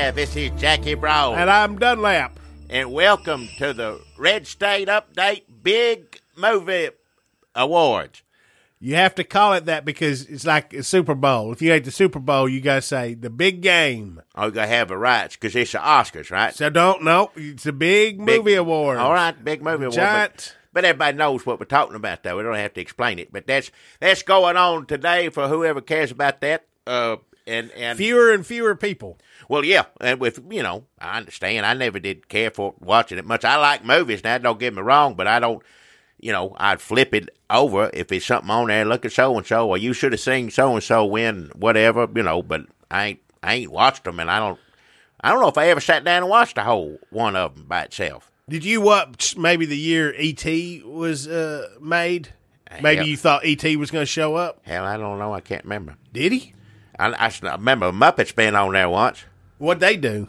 Hi, this is Jackie Brown. And I'm Dunlap. And welcome to the Red State Update Big Movie Awards. You have to call it that because it's like a Super Bowl. If you ain't the Super Bowl, you got to say the big game. Oh, you got to have the rights because it's the Oscars, right? So it's a big movie award. All right, big movie award. But everybody knows what we're talking about, though. We don't have to explain it. But that's going on today for whoever cares about that. And fewer and fewer people. Well, yeah, and I understand. I never did care for watching it much. I like movies now, don't get me wrong, but I don't, I'd flip it over if it's something on there. Look at so-and-so, or you should have seen so-and-so win, whatever, but I ain't watched them, and I don't know if I ever sat down and watched the whole one of them by itself. Did you watch maybe the year E.T. was made? Maybe you thought E.T. was going to show up? Hell, I don't know. I can't remember. Did he? I remember Muppets being on there once. What'd they do?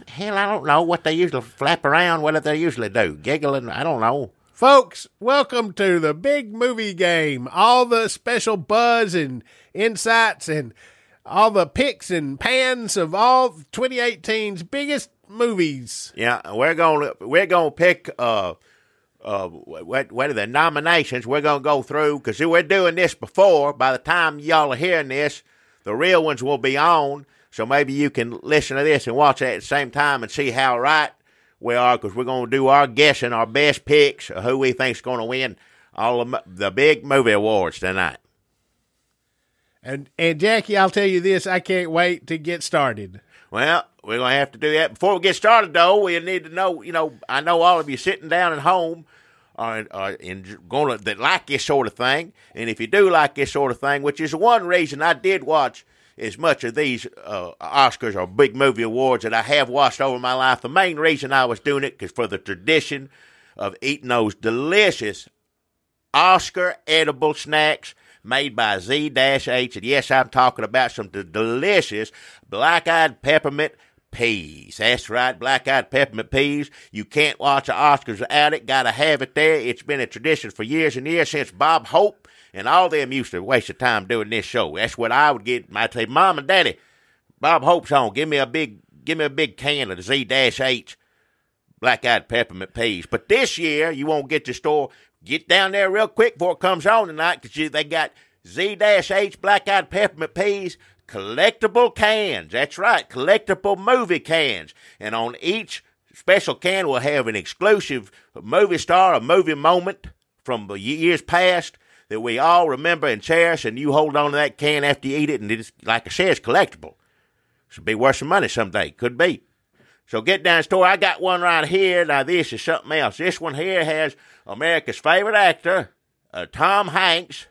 Hell, I don't know what they usually flap around. What do they usually do? Giggling? I don't know. Folks, welcome to the big movie game. All the special buzz and insights and all the picks and pans of all 2018's biggest movies. Yeah, we're gonna pick what are the nominations? We're gonna go through because we're doing this before. By the time y'all are hearing this, the real ones will be on. So maybe you can listen to this and watch it at the same time and see how right we are, because we're going to do our guessing, our best picks of who we think's going to win all of the big movie awards tonight. And Jackie, I'll tell you this, I can't wait to get started. Well, we're going to have to do that. Before we get started, though, we need to know, I know all of you sitting down at home are going to like this sort of thing. And if you do like this sort of thing, which is one reason I did watch as much of these Oscars or big movie awards that I have watched over my life, the main reason I was doing it is for the tradition of eating those delicious Oscar edible snacks made by Z-H. And yes, I'm talking about some delicious black-eyed peppermint peas. That's right, black-eyed peppermint peas. You can't watch the Oscars without it. Got to have it there. It's been a tradition for years and years since Bob Hope and all them used to waste their time doing this show. That's what I would get. I'd say, Mom and Daddy, Bob Hope's on. Give me a big can of the Z-H black-eyed peppermint peas. But this year, you won't get the store. Get down there real quick before it comes on tonight, because they got Z-H black-eyed peppermint peas collectible cans. That's right, collectible movie cans. And on each special can, we'll have an exclusive movie star, a movie moment from the years past that we all remember and cherish, and you hold on to that can after you eat it, and it's, like I said, it's collectible. Should be worth some money someday. Could be. So get down to the store. I got one right here. Now, this is something else. This one here has America's favorite actor, Tom Hanks,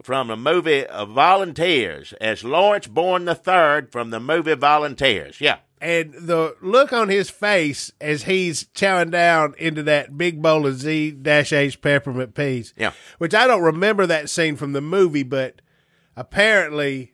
from the movie Volunteers, as Lawrence Bourne III from the movie Volunteers. Yeah. And the look on his face as he's chowing down into that big bowl of Z-H peppermint peas. Yeah. Which I don't remember that scene from the movie, but apparently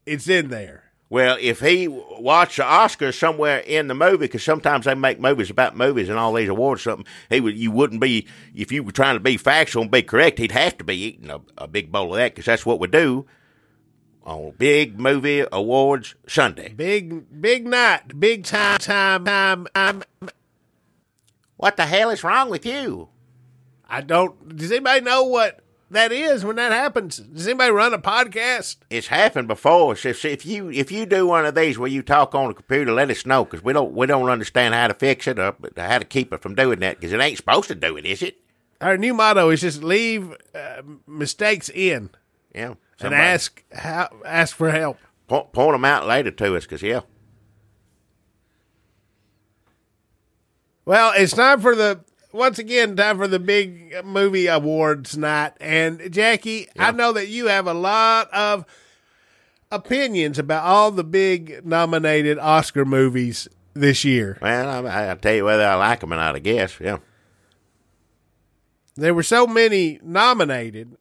it's in there. Well, if he watched the Oscars somewhere in the movie, because sometimes they make movies about movies and all these awards or something, you wouldn't be, if you were trying to be factual and be correct, he'd have to be eating a big bowl of that, because that's what we do on Big Movie Awards Sunday. Big night, big time. What the hell is wrong with you? Does anybody know what that is when that happens? Does anybody run a podcast? It's happened before. So if you do one of these where you talk on the computer, let us know, because we don't understand how to fix it or how to keep it from doing that, because it ain't supposed to do it, is it? Our new motto is just leave mistakes in. Yeah. And ask for help. Point them out later to us, because, yeah. Well, it's time for the big movie awards night. And, Jackie, yeah. I know that you have a lot of opinions about all the big nominated Oscar movies this year. Well, I'll tell you whether I like them or not, I guess, yeah. There were so many nominated.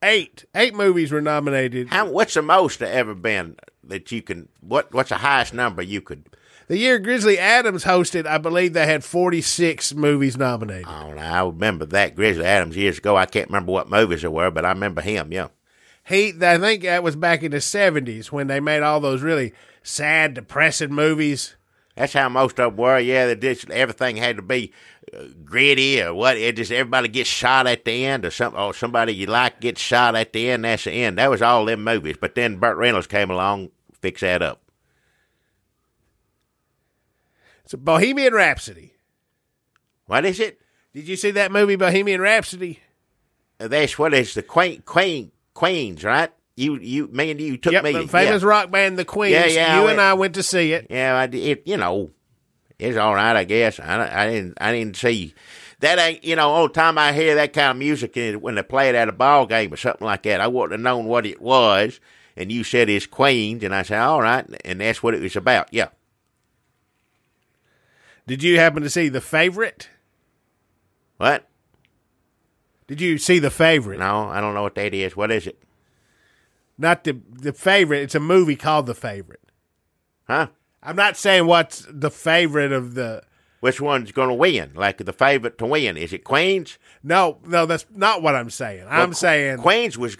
Eight movies were nominated. What's the most to ever been that you can? What's the highest number you could? The year Grizzly Adams hosted, I believe they had 46 movies nominated. Oh, I remember that Grizzly Adams years ago. I can't remember what movies there were, but I remember him. Yeah. I think that was back in the 70s when they made all those really sad, depressing movies. That's how most of them were. Yeah, everything had to be gritty or what. It just everybody gets shot at the end, or somebody you like gets shot at the end. That's the end. That was all them movies. But then Burt Reynolds came along, fix that up. It's a Bohemian Rhapsody. What is it? Did you see that movie, Bohemian Rhapsody? That's what is the Queens, right? Me and you took me. The famous rock band, the Queens. Yeah, you and I went to see it. Yeah, I did. It's all right, I guess. I didn't see that. Ain't all the time I hear that kind of music when they play it at a ball game or something like that. I wouldn't have known what it was, and you said it's Queens, and I said all right, and that's what it was about. Yeah. Did you happen to see The Favorite? What? Did you see The Favorite? No, I don't know what that is. What is it? Not the Favorite. It's a movie called The Favorite. Huh? I'm not saying what's the favorite of the... Which one's going to win? Like the favorite to win? Is it Queens? No, that's not what I'm saying. I'm saying... Queens was...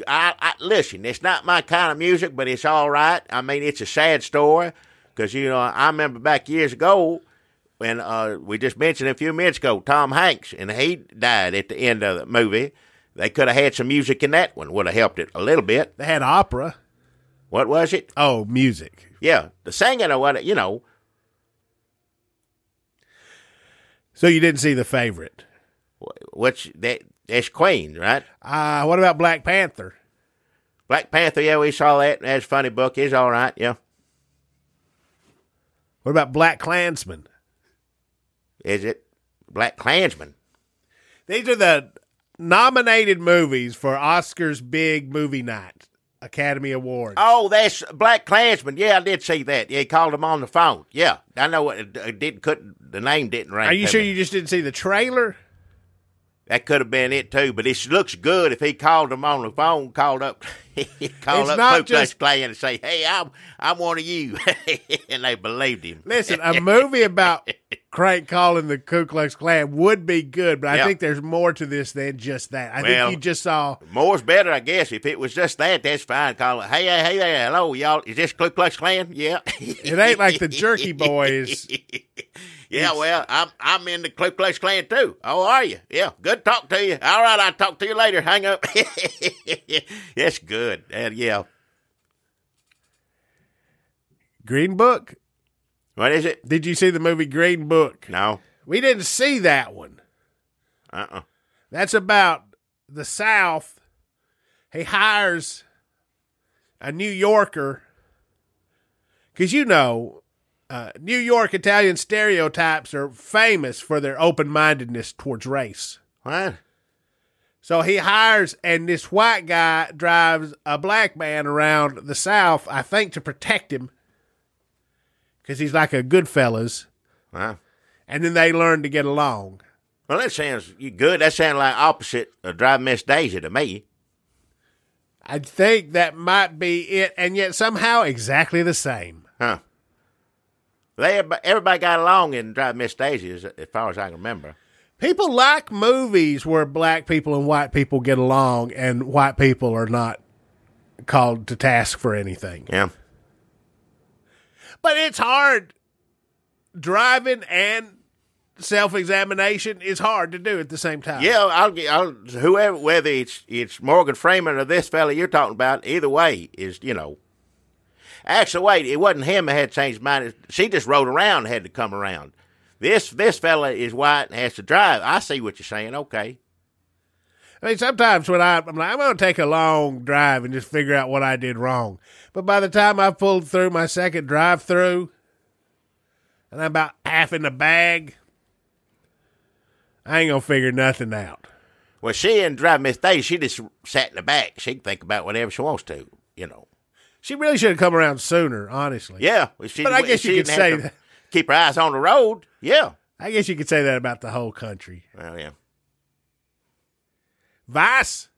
listen, it's not my kind of music, but it's all right. I mean, it's a sad story because, I remember back years ago when we just mentioned a few minutes ago, Tom Hanks, and he died at the end of the movie. They could have had some music in that one. Would have helped it a little bit. They had opera. What was it? Oh, music. Yeah, the singing or what, So you didn't see The Favorite? That's Queen, right? What about Black Panther? Black Panther, yeah, we saw that. That's a funny book. It's all right, yeah. What about Black Klansman? Is it Black Klansman? These are the nominated movies for Oscar's big movie night, Academy Awards. Oh, that's Black Klansman. Yeah, I did see that. Yeah, he called him on the phone. Yeah, I know the name didn't ring. Are you sure you just didn't see the trailer? That could have been it too, but it looks good if he called him on the phone, called up Ku Klux Klan and say, "Hey, I'm one of you," and they believed him. Listen, a movie about Crank calling the Ku Klux Klan would be good, but I think there's more to this than just that. I think you just saw more's better, I guess. If it was just that, that's fine. Call it, hey there, hello, y'all. Is this Ku Klux Klan? Yeah. It ain't like the Jerky Boys. Yeah, well, I'm in the Ku Klux Klan too. Oh, are you? Yeah, good talk to you. All right, I'll talk to you later. Hang up. That's good. Yeah. Green Book? What is it? Did you see the movie Green Book? No. We didn't see that one. That's about the South. He hires a New Yorker because New York Italian stereotypes are famous for their open-mindedness towards race. What? So he hires, and this white guy drives a black man around the South, I think, to protect him, because he's like a Goodfellas. Wow. And then they learn to get along. Well, that sounds good. That sounds like opposite of Driving Miss Daisy to me. I think that might be it, and yet somehow exactly the same. Huh. Everybody got along in Driving Miss Daisy, as far as I can remember. People like movies where black people and white people get along and white people are not called to task for anything. Yeah. But it's hard. Driving and self-examination is hard to do at the same time. Yeah, I'll whoever, whether it's Morgan Freeman or this fella you're talking about, either way is, Actually, wait, it wasn't him that had changed his mind. She just rode around and had to come around. This fella is white and has to drive. I see what you're saying. Okay. I mean, sometimes when I'm like, I'm going to take a long drive and just figure out what I did wrong. But by the time I pulled through my second drive-through and I'm about half in the bag, I ain't going to figure nothing out. Well, she and Driving Miss Daisy, she just sat in the back. She can think about whatever she wants to, She really should have come around sooner, honestly. Yeah. But I guess you could say that. Keep her eyes on the road. Yeah. I guess you could say that about the whole country. Well, yeah. Vice.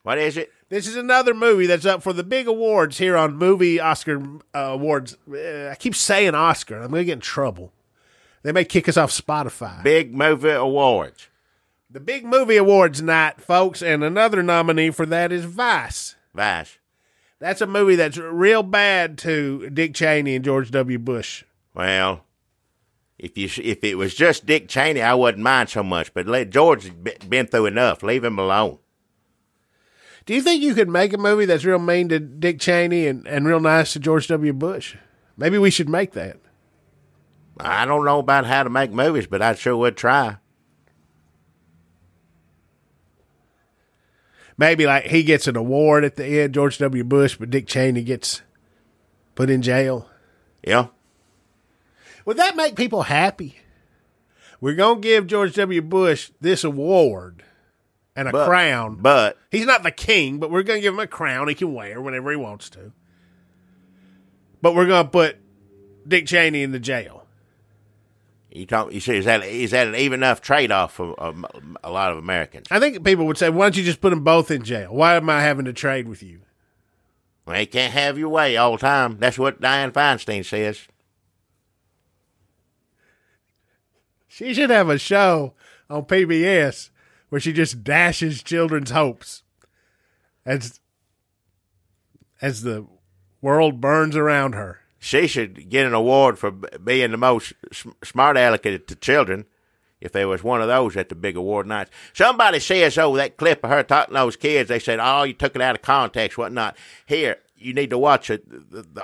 What is it? This is another movie that's up for the big awards here on Movie Oscar Awards. I keep saying Oscar. I'm going to get in trouble. They may kick us off Spotify. Big Movie Awards. The Big Movie Awards night, folks, and another nominee for that is Vice. Vice. That's a movie that's real bad to Dick Cheney and George W. Bush. Well, if it was just Dick Cheney, I wouldn't mind so much. But George has been through enough. Leave him alone. Do you think you could make a movie that's real mean to Dick Cheney and real nice to George W. Bush? Maybe we should make that. I don't know about how to make movies, but I sure would try. Maybe like he gets an award at the end, George W. Bush, but Dick Cheney gets put in jail. Yeah. Would that make people happy? We're going to give George W. Bush this award and a crown. But he's not the king, but we're going to give him a crown he can wear whenever he wants to. But we're going to put Dick Cheney in the jail. You see, is that an even enough trade-off for a lot of Americans? I think people would say, why don't you just put them both in jail? Why am I having to trade with you? Well, you can't have your way all the time. That's what Dianne Feinstein says. She should have a show on PBS where she just dashes children's hopes as the world burns around her. She should get an award for being the most smart aleck to children if there was one of those at the big award nights. Somebody says, that clip of her talking to those kids, they said, you took it out of context, whatnot. Here, you need to watch it,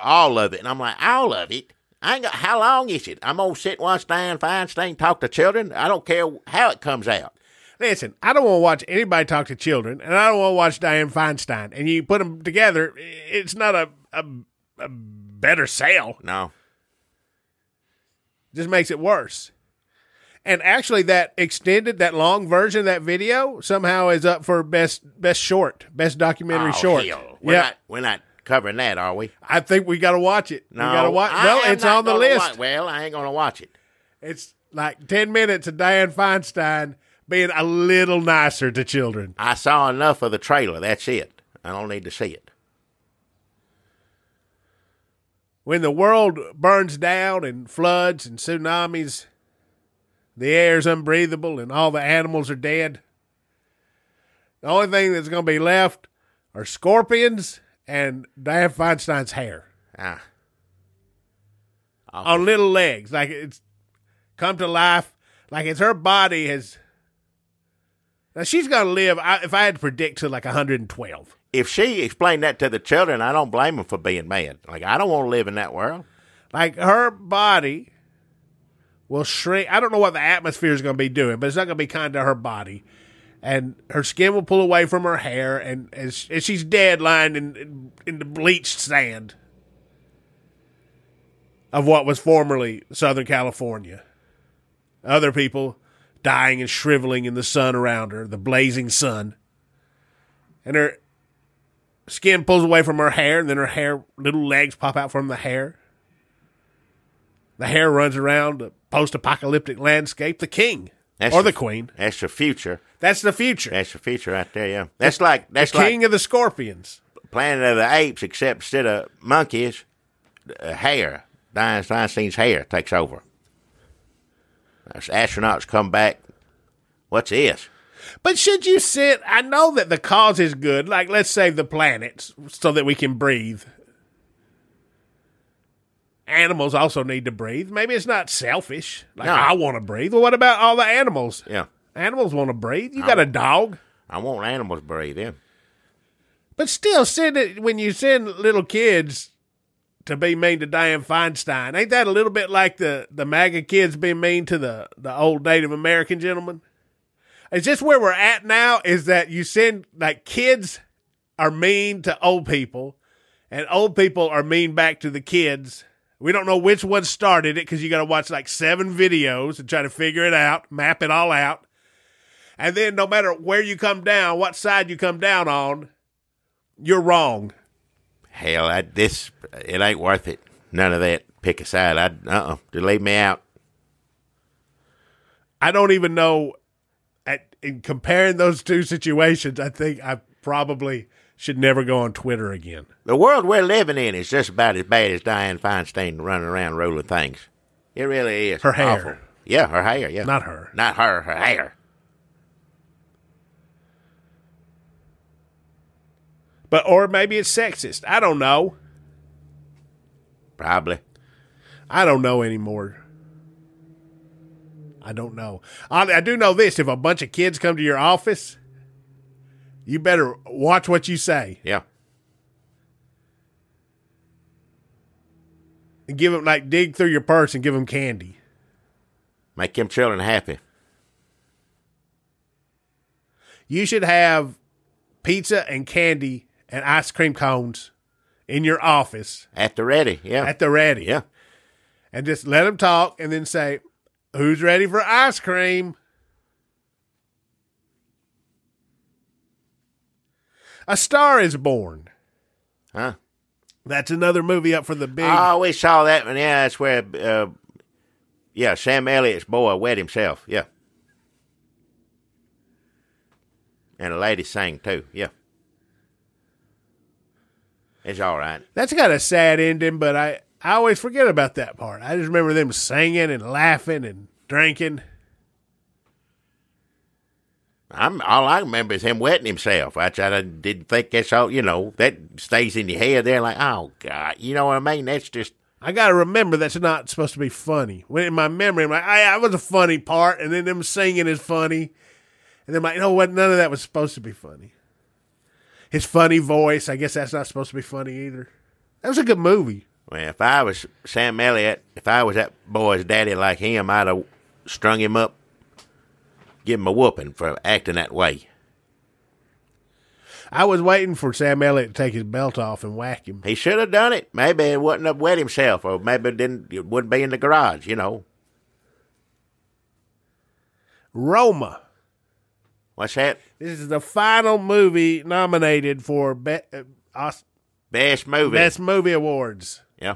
all of it. And I'm like, all of it? How long is it? I'm going to sit and watch Dianne Feinstein talk to children? I don't care how it comes out. Listen, I don't want to watch anybody talk to children, and I don't want to watch Dianne Feinstein. And you put them together, it's not a better sale. No. Just makes it worse. And actually that long version of that video somehow is up for best documentary short. Hell. We're not covering that, are we? I think we got to watch it. No. We got to watch. Well, it's on the list. I ain't going to watch it. It's like 10 minutes of Dianne Feinstein being a little nicer to children. I saw enough of the trailer. That's it. I don't need to see it. When the world burns down and floods and tsunamis, the air's unbreathable and all the animals are dead, the only thing that's going to be left are scorpions and Dianne Feinstein's hair. On little legs. Like it's come to life. Like it's her body has... Now she's going to live, if I had to predict, to like 112. If she explained that to the children, I don't blame them for being mad. Like, I don't want to live in that world. Like, her body will shrink. I don't know what the atmosphere is going to be doing, but it's not going to be kind to her body. And her skin will pull away from her hair, and as she's dead lying in the bleached sand of what was formerly Southern California. Other people dying and shriveling in the sun around her, the blazing sun. And her skin pulls away from her hair, and then her little legs pop out from the hair. The hair runs around the post-apocalyptic landscape, the king, the queen. That's the future. That's the future. That's the future right there, yeah. That's like king of the scorpions. Planet of the Apes, except instead of monkeys, hair. Dianne Feinstein's hair takes over. As astronauts come back, what's this? But should you sit... I know that the cause is good. Like, let's save the planet so that we can breathe. Animals also need to breathe. Maybe it's not selfish. Like, no. I want to breathe. Well, what about all the animals? Yeah. Animals want to breathe. You got a dog. I want animals to breathe, yeah. But still, when you send little kids to be mean to Dianne Feinstein, ain't that a little bit like the MAGA kids being mean to the old Native American gentleman? It's just where we're at now is that you send, like, kids are mean to old people, and old people are mean back to the kids. We don't know which one started it because you got to watch like 7 videos and try to figure it out, map it all out. And then no matter where you come down, what side you come down on, you're wrong. Hell, it ain't worth it. None of that. Pick a side. Delete me out. I don't even know. In comparing those two situations, I think I probably should never go on Twitter again. The world we're living in is just about as bad as Dianne Feinstein running around ruling things. It really is. Her hair. Awful. Yeah, her hair, yeah. Not her. Not her, her hair. Or maybe it's sexist. I don't know. Probably. I don't know anymore. I don't know. I do know this. If a bunch of kids come to your office, you better watch what you say. Yeah. And give them, dig through your purse and give them candy. Make them children happy. You should have pizza and candy and ice cream cones in your office. At the ready, yeah. At the ready. Yeah. And just let them talk and then say, who's ready for ice cream? A Star is Born. Huh? That's another movie up for the big. Oh, we saw that one. Yeah, that's where, Sam Elliott's boy wet himself. Yeah. And a lady sang, too. Yeah. It's all right. That's got a sad ending, but I always forget about that part. I just remember them singing and laughing and drinking. All I remember is him wetting himself. I didn't think that's all, that stays in your head there like, oh, God. You know what I mean? That's just. I got to remember that's not supposed to be funny. When in my memory, I'm like, that was a funny part, and then them singing is funny. And then I'm like, you know what? None of that was supposed to be funny. His funny voice, I guess that's not supposed to be funny either. That was a good movie. Well, if I was Sam Elliott, if I was that boy's daddy like him, I'd have strung him up, give him a whooping for acting that way. I was waiting for Sam Elliott to take his belt off and whack him. He should have done it. Maybe it wouldn't have wet himself, or maybe it wouldn't be in the garage, Roma. What's that? This is the final movie nominated for Best Movie. Best Movie Awards. Yeah.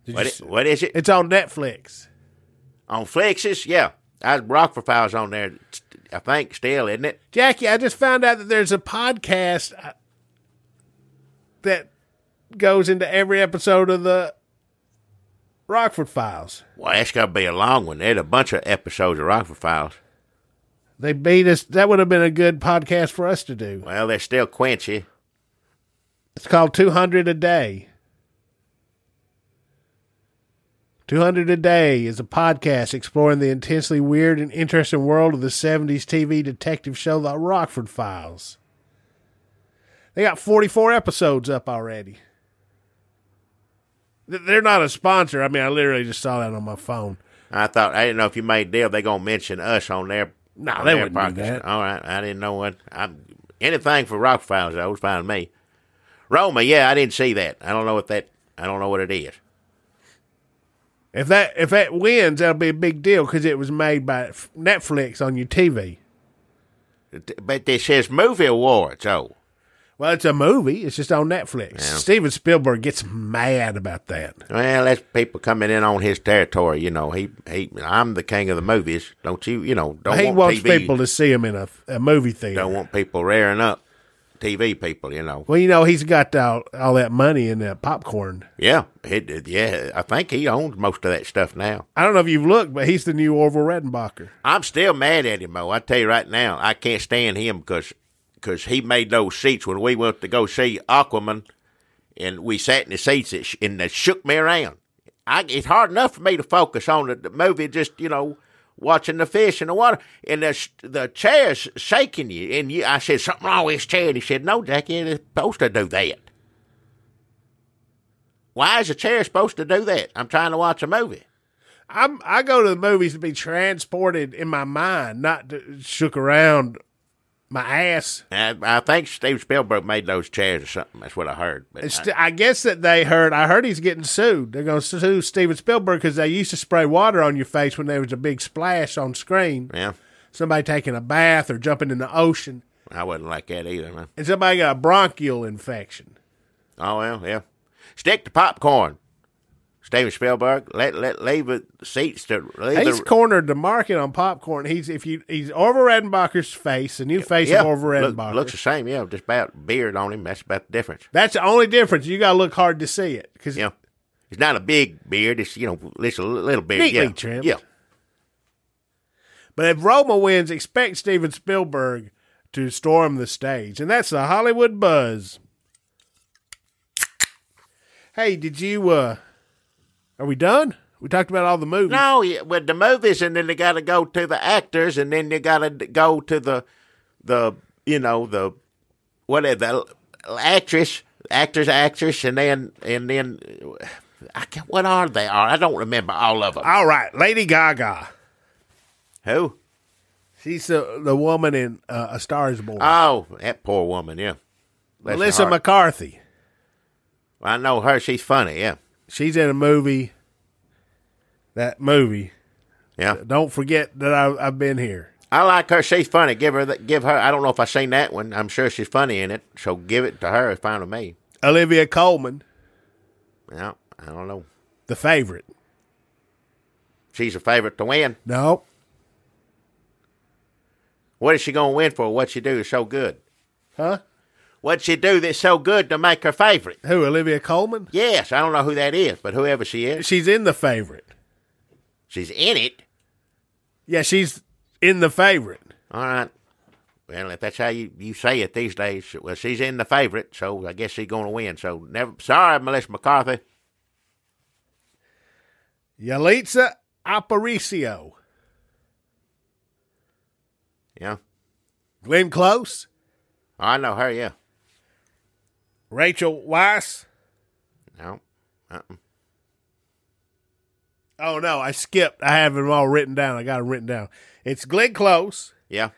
What is it? It's on Netflix. On Flixes? Yeah. Rockford Files on there, I think, still, isn't it? Jackie, I just found out that there's a podcast that goes into every episode of the Rockford Files. Well, that's got to be a long one. There's a bunch of episodes of Rockford Files. They beat us. That would have been a good podcast for us to do. Well, they're still quenchy. It's called 200 a Day. 200 a Day is a podcast exploring the intensely weird and interesting world of the 70s TV detective show, The Rockford Files. They got 44 episodes up already. They're not a sponsor. I mean, I literally just saw that on my phone. I didn't know if you made a deal, they're going to mention us on their No, they wouldn't do that. All right, I didn't know what. Anything for Rockford Files, that was fine with me. Roma, yeah, I didn't see that. I don't know what it is. If that wins, that'll be a big deal because it was made by Netflix on your TV. But this says movie awards. Oh, well, it's a movie. It's just on Netflix. Yeah. Steven Spielberg gets mad about that. Well, that's people coming in on his territory. I'm the king of the movies. Don't you? Don't he want wants TV, people to see him in a movie theater. Don't want people rearing up TV people. Well, he's got all that money in that popcorn. Yeah, I think he owns most of that stuff now. I don't know if you've looked, but he's the new Orville Redenbacher. I'm still mad at him, though. I tell you right now, I can't stand him because he made those seats when we went to go see Aquaman, and we sat in the seats and that shook me around. It's hard enough for me to focus on the movie, just watching the fish in the water, and the chair's shaking you. And I said, something wrong with this chair. And he said, no, Jackie, it's supposed to do that. Why is a chair supposed to do that? I'm trying to watch a movie. I go to the movies to be transported in my mind, not to shook around my ass. I think Steven Spielberg made those chairs or something. That's what I heard. But I guess that I heard he's getting sued. They're going to sue Steven Spielberg because they used to spray water on your face when there was a big splash on screen. Yeah. Somebody taking a bath or jumping in the ocean. I wouldn't like that either, man. And somebody got a bronchial infection. Oh, well, yeah. Stick to popcorn. Steven Spielberg, leave the seats to. He's cornered the market on popcorn. He's Orville Redenbacher's face, the new face of Orville Redenbacher. Looks the same, yeah. Just about beard on him. That's about the difference. That's the only difference. You got to look hard to see it, because it's not a big beard. It's it's a little beard. Neatly trimmed. Yeah. But if Roma wins, expect Steven Spielberg to storm the stage. And that's the Hollywood Buzz. Hey, did you, are we done? We talked about all the movies. No, with the movies, and then they got to go to the actors, and then you got to go to the actress, and then what are they? I don't remember all of them. All right, Lady Gaga. Who? She's the woman in A Star Is Born. Oh, that poor woman, yeah. Melissa McCarthy. I know her. She's funny, yeah. She's in a movie. That movie. Yeah. Don't forget that I've been here. I like her. She's funny. Give her. I don't know if I've seen that one. I'm sure she's funny in it. So give it to her. It's fine with me. Olivia Colman. Yeah, I don't know. The Favorite. She's a favorite to win. No. What is she going to win for? What she do is so good. Huh? What'd she do that's so good to make her favorite? Who, Olivia Colman? Yes, I don't know who that is, but whoever she is. She's in The Favorite. She's in it? Yeah, she's in The Favorite. All right. Well, if that's how you say it these days, well, she's in The Favorite, so I guess she's going to win. So, sorry, Melissa McCarthy. Yalitza Aparicio. Yeah. Glenn Close. I know her, yeah. Rachel Weisz. No. Oh, no, I skipped. I have them all written down. I got them written down. It's Glenn Close. Yeah.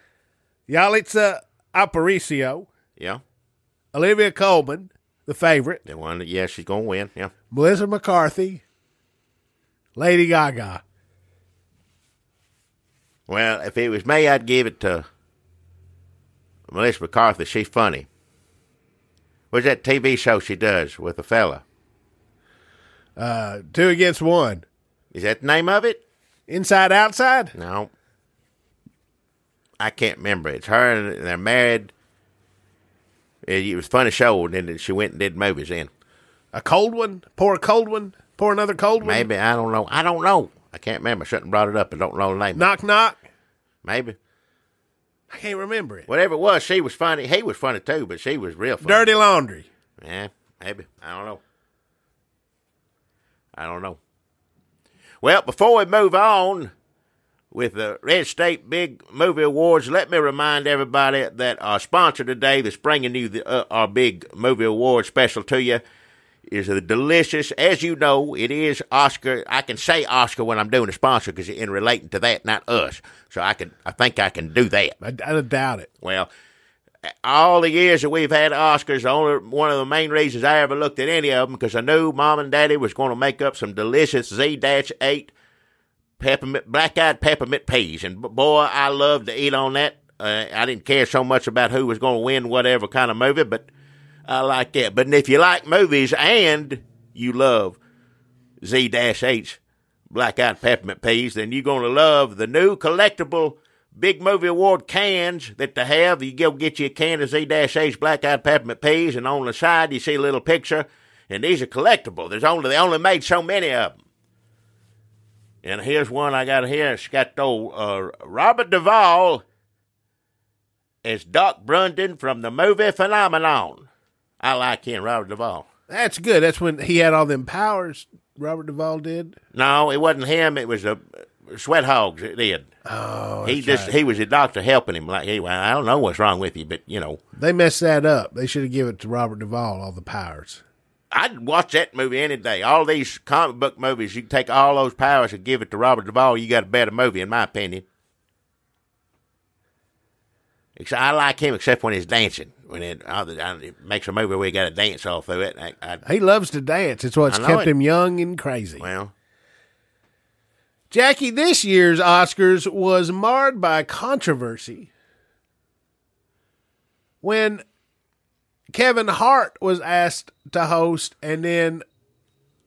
Yalitza Aparicio. Yeah. Olivia Colman, The Favorite. The one that, yeah, she's going to win, yeah. Melissa McCarthy. Lady Gaga. Well, if it was me, I'd give it to Melissa McCarthy. She's funny. What's that TV show she does with a fella? 2 Against 1. Is that the name of it? Inside Outside? No. I can't remember. It's her and they're married. It was a funny show, and then she went and did movies in. A cold one? Pour a cold one? Pour another cold one? Maybe. I don't know. I can't remember. I shouldn't have brought it up. I don't know the name. Knock Knock? Maybe. I can't remember it. Whatever it was, she was funny. He was funny too, but she was real funny. Dirty Laundry? Yeah, maybe. I don't know. Well, before we move on with the Red State Big Movie Awards, let me remind everybody that our sponsor today that's bringing you our Big Movie Award special to you is the delicious, as you know, it is Oscar. I can say Oscar when I'm doing a sponsor because in relating to that, not us. So I think I can do that. I doubt it. Well, all the years that we've had Oscars, one of the main reasons I ever looked at any of them because I knew Mom and Daddy was going to make up some delicious Z-8 black-eyed peppermint peas. And boy, I loved to eat on that. I didn't care so much about who was going to win whatever kind of movie, but I like that. But if you like movies and you love Z-8 black-eyed peppermint peas, then you're going to love the new collectible Big Movie Award cans that they have. You go get you a can of Z-8 black-eyed peppermint peas, and on the side you see a little picture, and these are collectible. They only made so many of them. And here's one I got here. It's got the old Robert Duvall as Doc Brundon from the movie Phenomenon. I like him, Robert Duvall. That's good. That's when he had all them powers, Robert Duvall did? No, it wasn't him. It was the Sweat Hogs that did. Oh, he was a doctor helping him. Like, hey, well, I don't know what's wrong with you, but, you know. They messed that up. They should have given it to Robert Duvall, all the powers. I'd watch that movie any day. All these comic book movies, you can take all those powers and give it to Robert Duvall, you got a better movie, in my opinion. I like him except when he's dancing. When it makes a movie where he got to dance all through it. He loves to dance. It's what's kept him young and crazy. Well, Jackie, this year's Oscars was marred by controversy when Kevin Hart was asked to host and then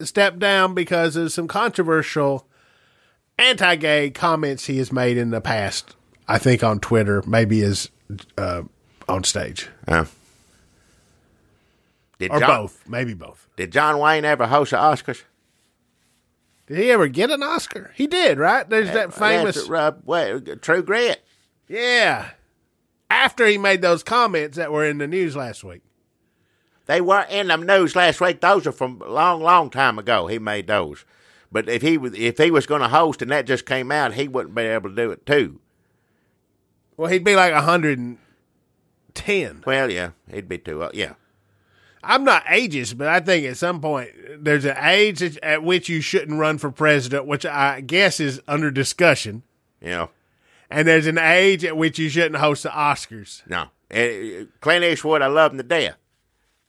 stepped down because of some controversial anti-gay comments he has made in the past. I think on Twitter, maybe is on stage. Both. Maybe both. Did John Wayne ever host the Oscars? Did he ever get an Oscar? He did, right? There's that famous... True Grit. Yeah. after he made those comments that were in the news last week. They weren't in the news last week. Those are from a long, long time ago. He made those. But if he was going to host and that just came out, he wouldn't be able to do it too. Well, he'd be like 110. Well, yeah, he'd be too. Yeah. I'm not ageist, but I think at some point there's an age at which you shouldn't run for president, which I guess is under discussion. Yeah. And there's an age at which you shouldn't host the Oscars. No. Clint Eastwood, I love him to death.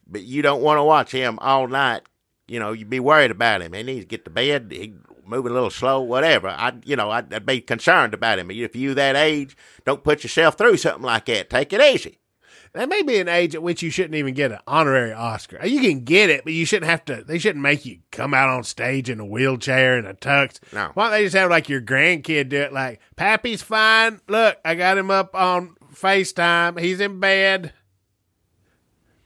But you don't want to watch him all night. You know, you'd be worried about him. He needs to get to bed. He's moving a little slow, whatever. I'd be concerned about him. If you that age, don't put yourself through something like that. Take it easy. There may be an age at which you shouldn't even get an honorary Oscar. You can get it, but you shouldn't have to. They shouldn't make you come out on stage in a wheelchair and a tux. No. Why don't they just have like your grandkid do it? Like, Pappy's fine. Look, I got him up on FaceTime. He's in bed.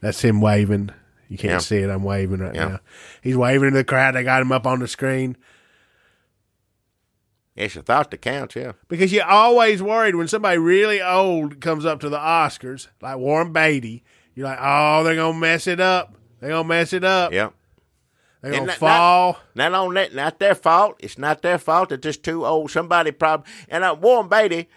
That's him waving. You can't see it. I'm waving right now. He's waving to the crowd. They got him up on the screen. It's a thought that counts, yeah. Because you're always worried when somebody really old comes up to the Oscars, like Warren Beatty. You're like, oh, they're going to mess it up. They're going to mess it up. Yeah. They're going to fall. Not their fault. It's not their fault. They're just too old. Somebody probably, and Warren Beatty,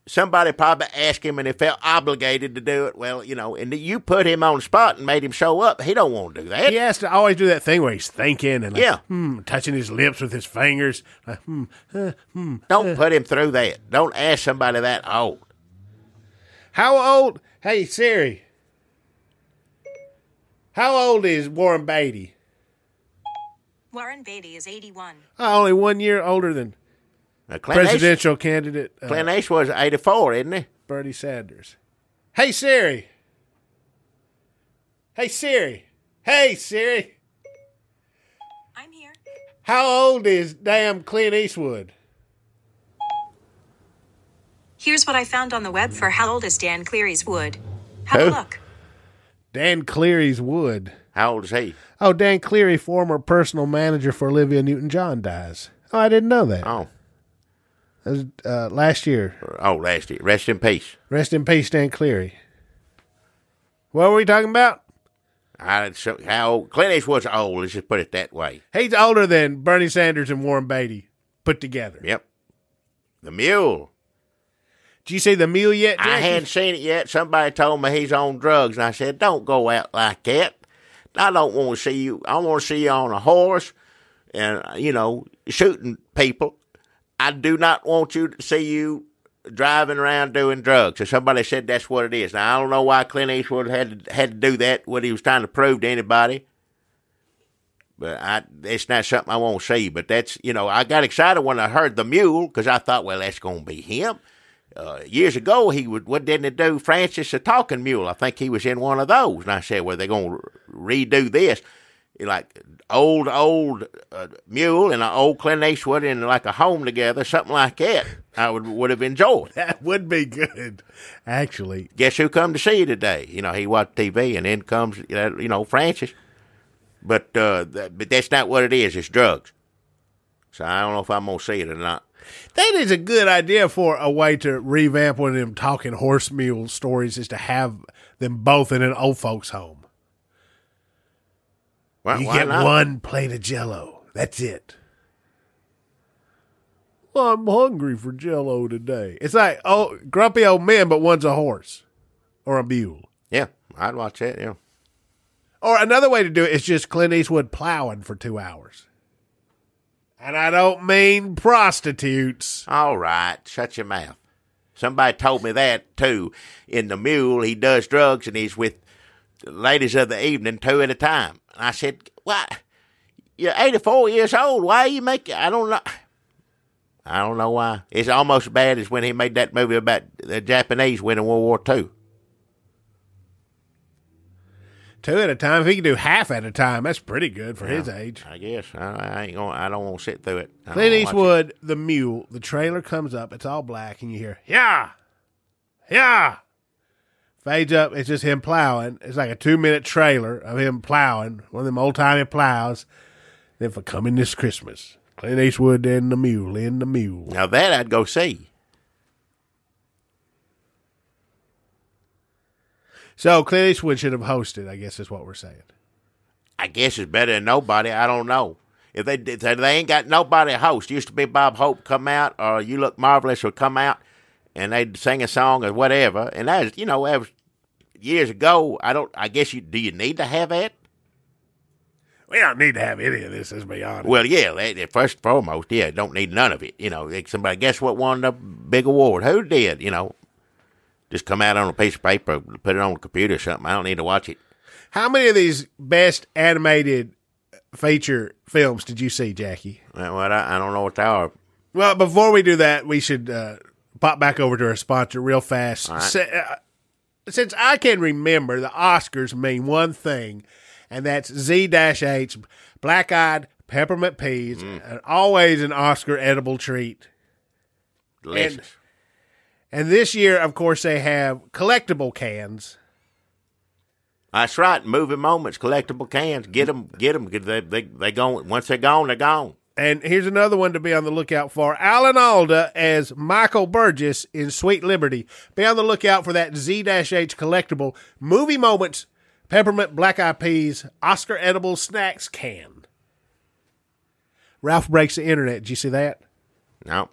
somebody probably asked him and he felt obligated to do it. Well, and you put him on the spot and made him show up. He don't want to do that. He has to always do that thing where he's thinking and touching his lips with his fingers. Don't put him through that. Don't ask somebody that old. How old? Hey, Siri. How old is Warren Beatty? Warren Beatty is 81. Oh, only 1 year older than presidential candidate. Clint Eastwood's 84, isn't he? Bernie Sanders. Hey, Siri. Hey, Siri. Hey, Siri. I'm here. How old is damn Clint Eastwood? Here's what I found on the web for how old is Dan Cleary's Wood. Have a look. Dan Cleary's Wood. How old is he? Oh, Dan Cleary, former personal manager for Olivia Newton-John, dies. Oh, I didn't know that. Oh. That was last year. Oh, last year. Rest in peace. Rest in peace, Dan Cleary. What were we talking about? How old? Clint Eastwood's old. Let's just put it that way. He's older than Bernie Sanders and Warren Beatty put together. Yep. The Mule. Did you see The Mule yet, Jackie? I hadn't seen it yet. Somebody told me he's on drugs, and I said, don't go out like that. I don't want to see you. I want to see you on a horse and, shooting people. I do not want you to see you driving around doing drugs. So somebody said that's what it is. Now, I don't know why Clint Eastwood had to do that, what he was trying to prove to anybody. But it's not something I want to see. But that's, I got excited when I heard The Mule because I thought, well, that's going to be him. Years ago, what didn't it do? Francis the Talking Mule. I think he was in one of those. And I said, well, they're going to redo this. Like old Mule and an old Clint Eastwood in like a home together, something like that. I would have enjoyed. That would be good, actually. Guess who come to see you today? He watched TV, and then comes Francis. But that's not what it is. It's drugs. So I don't know if I'm gonna see it or not. That is a good idea for a way to revamp one of them talking horse mule stories, is to have them both in an old folks' home. Well, you why get not? one plate of Jell-O. That's it. Well, I'm hungry for Jell-O today. It's like grumpy old men, but one's a horse or a mule. Yeah, I'd watch that. Yeah. Or another way to do it is just Clint Eastwood plowing for 2 hours. And I don't mean prostitutes. All right, shut your mouth. Somebody told me that, too. In The Mule, he does drugs, and he's with ladies of the evening 2 at a time. And I said, why? You're 84 years old. Why you make it? I don't know. I don't know why. It's almost as bad as when he made that movie about the Japanese winning World War II. 2 at a time. If he can do half at a time, that's pretty good for his age. I guess. I ain't gonna. I don't want to sit through it. Clint Eastwood, The Mule. The trailer comes up. It's all black, and you hear, yeah, yeah. Fades up. It's just him plowing. It's like a 2-minute trailer of him plowing. One of them old-timey plows. Then for Coming This Christmas, Clint Eastwood and The Mule in The Mule. Now that I'd go see. So Clint Eastwood should have hosted, I guess is what we're saying. I guess it's better than nobody. I don't know. If they ain't got nobody to host. Used to be Bob Hope come out, or You Look Marvelous would come out, and they'd sing a song or whatever. And that was, that was years ago. I guess do you need to have that? We don't need to have any of this, let's be honest. Well, yeah, first and foremost, don't need none of it. Somebody, guess what won the big award? Who did? Just come out on a piece of paper, put it on the computer or something. I don't need to watch it. How many of these best animated feature films did you see, Jackie? Well, I don't know what they are. Well, before we do that, we should pop back over to our sponsor real fast. Right. Since I can remember, the Oscars mean one thing, and that's Z-H, black-eyed peppermint peas, and always an Oscar edible treat. Delicious. And this year, of course, they have collectible cans. That's right. Movie Moments, collectible cans. Get them. They gone. Once they're gone, they're gone. And here's another one to be on the lookout for. Alan Alda as Michael Burgess in Sweet Liberty. Be on the lookout for that Z-H collectible Movie Moments peppermint black eyed peas Oscar edible snacks can. Ralph Breaks the Internet. Did you see that? No.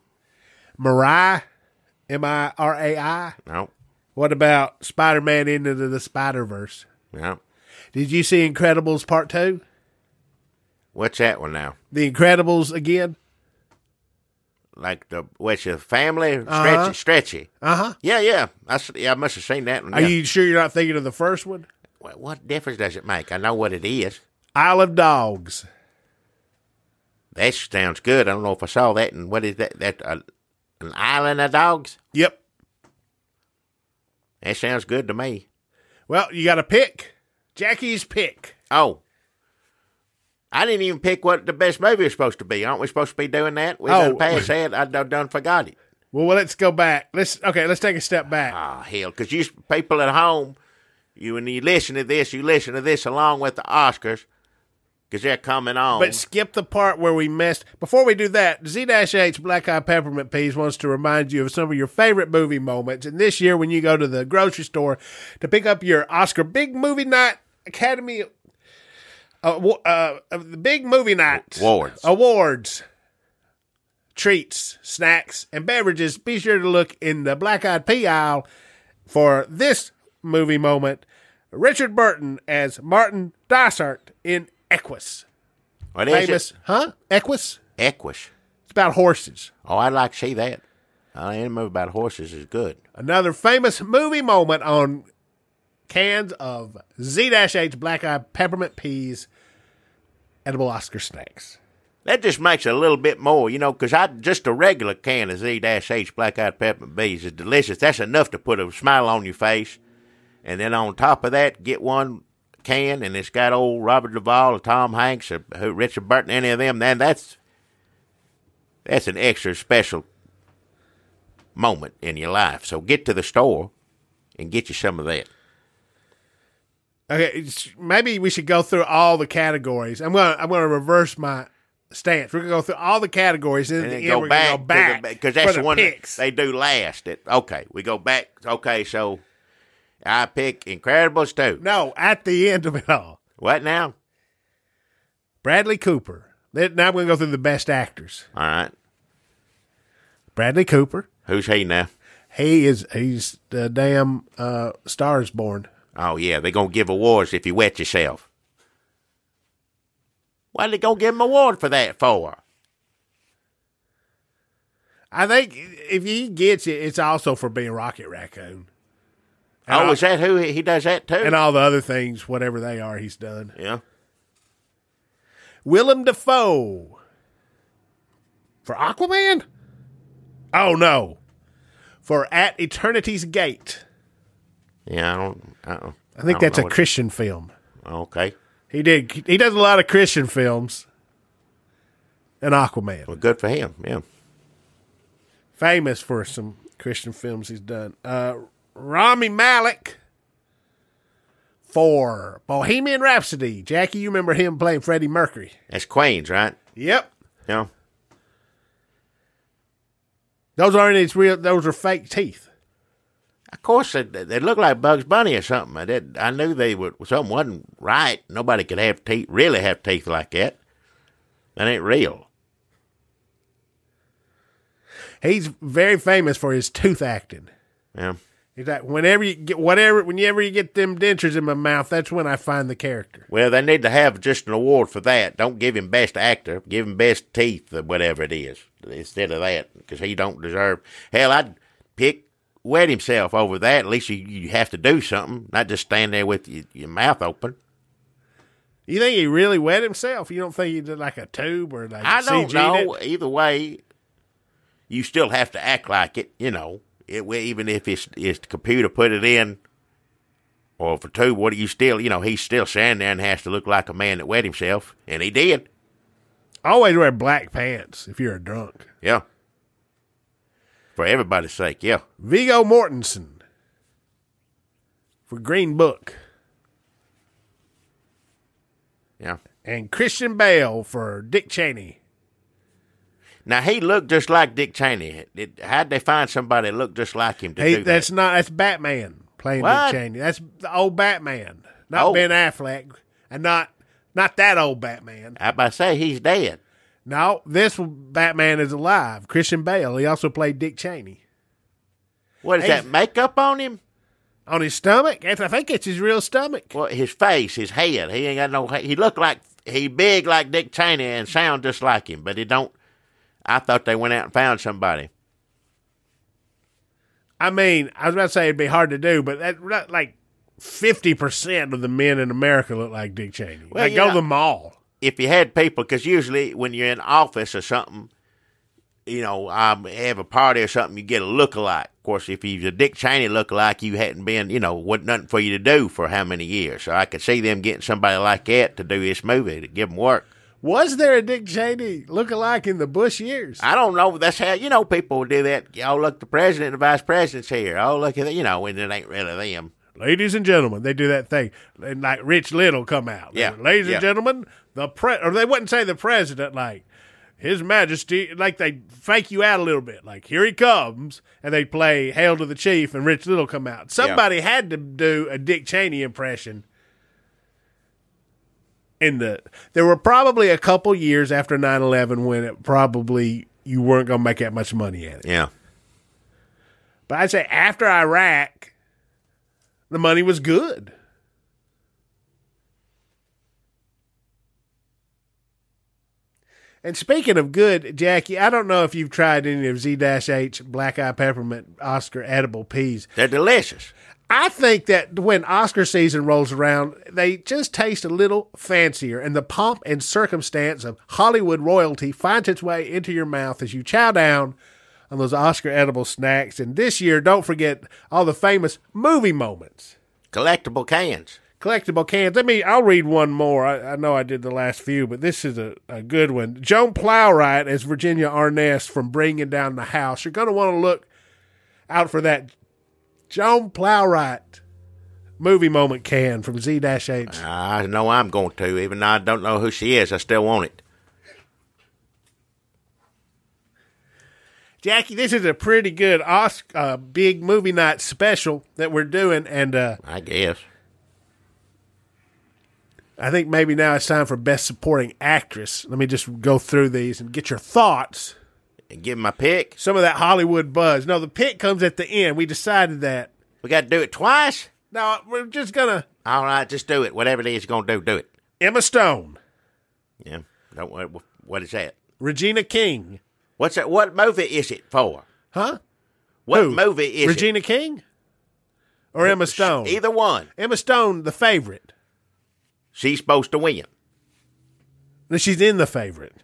Mirai, Mirai. No. What about Spider-Man Into the Spider-Verse? No. Did you see Incredibles Part 2? What's that one now? The Incredibles again? Like what's your family? Stretchy. Uh-huh. Yeah. I must have seen that one. Are you sure you're not thinking of the first one? Well, what difference does it make? I know what it is. Isle of Dogs. That sounds good. I don't know if I saw that. And what is that? An island of dogs? Yep. That sounds good to me. Well, you got to pick. Jackie's pick. Oh. I didn't even pick what the best movie is supposed to be. Aren't we supposed to be doing that? We done passed that. I done forgot it. Well, let's go back. Let's take a step back. Oh, hell. Because you people at home, when you listen to this along with the Oscars, because they're coming on. But skip the part where we missed. Before we do that, Z-H Black Eyed Peppermint Peas wants to remind you of some of your favorite movie moments. And this year, when you go to the grocery store to pick up your Oscar Big Movie Night Academy the Big Movie Night Awards, treats, snacks, and beverages, be sure to look in the Black Eyed Pea aisle for this movie moment. Richard Burton as Martin Dysart in Equus. What is famous, it? Huh? Equus? Equus. It's about horses. Oh, I'd like to see that. Any movie about horses is good. Another famous movie moment on cans of Z-H Black Eyed Peppermint Peas edible Oscar snacks. That just makes it a little bit more, because just a regular can of Z-H Black Eyed Peppermint Peas is delicious. That's enough to put a smile on your face. And then on top of that, get one can, and it's got old Robert Duvall or Tom Hanks or Richard Burton, any of them. Then that's an extra special moment in your life. So get to the store and get you some of that. Okay, maybe we should go through all the categories. I'm gonna reverse my stance. We're gonna go through all the categories and then go back because that's the one picks. They do last. We go back. Okay, so I pick Incredibles 2. No, at the end of it all. What now? Bradley Cooper. Now I'm going to go through the best actors. All right. Bradley Cooper. Who's he now? He's the damn Star is Born. Oh, yeah. They're going to give awards if you wet yourself. What are they going to give him an award for that for? I think if he gets it, it's also for being Rocket Raccoon. And is that who he does that too? And all the other things, whatever they are, he's done. Yeah. Willem Dafoe. For Aquaman? Oh, no. For At Eternity's Gate. Yeah, I think that's a Christian film. Okay. He does a lot of Christian films. And Aquaman. Well, good for him, yeah. Famous for some Christian films he's done. Rami Malek for Bohemian Rhapsody. Jackie, you remember him playing Freddie Mercury. That's Queens, right? Yep. Yeah. Those aren't his real, those are fake teeth. Of course, they look like Bugs Bunny or something. I knew they would. Something wasn't right. Nobody could have teeth, really have teeth like that. That ain't real. He's very famous for his tooth acting. Yeah. He's like, whenever you get them dentures in my mouth, that's when I find the character. Well, they need to have just an award for that. Don't give him best actor. Give him best teeth or whatever it is instead of that, because he don't deserve. Hell, I'd pick wet himself over that. At least you have to do something, not just stand there with your mouth open. You think he really wet himself? You don't think he did like a tube or like I don't know. it? Either way, you still have to act like it, even if it's the computer put it in, or if a tube, what do you still, he's still standing there and has to look like a man that wet himself, and he did. Always wear black pants if you're a drunk. Yeah. For everybody's sake, yeah. Viggo Mortensen for Green Book. Yeah. And Christian Bale for Dick Cheney. Now, he looked just like Dick Cheney. How'd they find somebody that looked just like him to do that? That's Batman playing What? Dick Cheney. That's the old Batman. Not Ben Affleck. And not that old Batman. I about to say he's dead. No, this Batman is alive. Christian Bale. He also played Dick Cheney. What is that, makeup on him? On his stomach? I think it's his real stomach. Well, his face, his head. He ain't got no head. He looked like, he big like Dick Cheney and sound just like him, but he don't. I thought they went out and found somebody. I mean, I was about to say it'd be hard to do, but that like 50% of the men in America look like Dick Cheney. Well, go to the mall. If you had people, because usually when you're in office or something, have a party or something, you get a lookalike. Of course, if he's a Dick Cheney lookalike, you hadn't been, wasn't nothing for you to do for how many years. So I could see them getting somebody like that to do this movie, to give them work. Was there a Dick Cheney lookalike in the Bush years? I don't know. That's how, people do that. Oh, look, the president and the vice president's here. Oh, look at that, and it ain't really them. Ladies and gentlemen, they do that thing. And like Rich Little come out. Yeah. Ladies and gentlemen, or they wouldn't say the president, like, His Majesty, like they fake you out a little bit. Like, here he comes, and they play Hail to the Chief, and Rich Little come out. Somebody had to do a Dick Cheney impression. There were probably a couple years after 9/11 when it probably you weren't going to make that much money at it. Yeah. But I'd say after Iraq, the money was good. And speaking of good, Jackie, I don't know if you've tried any of Z-H Black Eye Peppermint Oscar edible peas. They're delicious. I think that when Oscar season rolls around, they just taste a little fancier, and the pomp and circumstance of Hollywood royalty finds its way into your mouth as you chow down on those Oscar edible snacks. And this year, don't forget all the famous movie moments. Collectible cans. Collectible cans. I'll read one more. I know I did the last few, but this is a good one. Joan Plowright as Virginia Arness from Bringing Down the House. You're going to want to look out for that Joan Plowright movie moment can from Z-H. I know I'm going to. Even though I don't know who she is, I still want it. Jackie, this is a pretty good big movie night special that we're doing, and I guess. I think maybe now it's time for Best Supporting Actress. Let me just go through these and get your thoughts. And give my pick. Some of that Hollywood buzz. No, the pick comes at the end. We decided that. We got to do it twice? No, we're just going to. All right, just do it. Whatever it is you're going to do it. Emma Stone. Yeah. What is that? Regina King. What's that? What movie is it for? Huh? What Who? movie is Regina King? Or Emma Stone? Either one. Emma Stone, The Favorite. She's supposed to win. She's in The Favorite.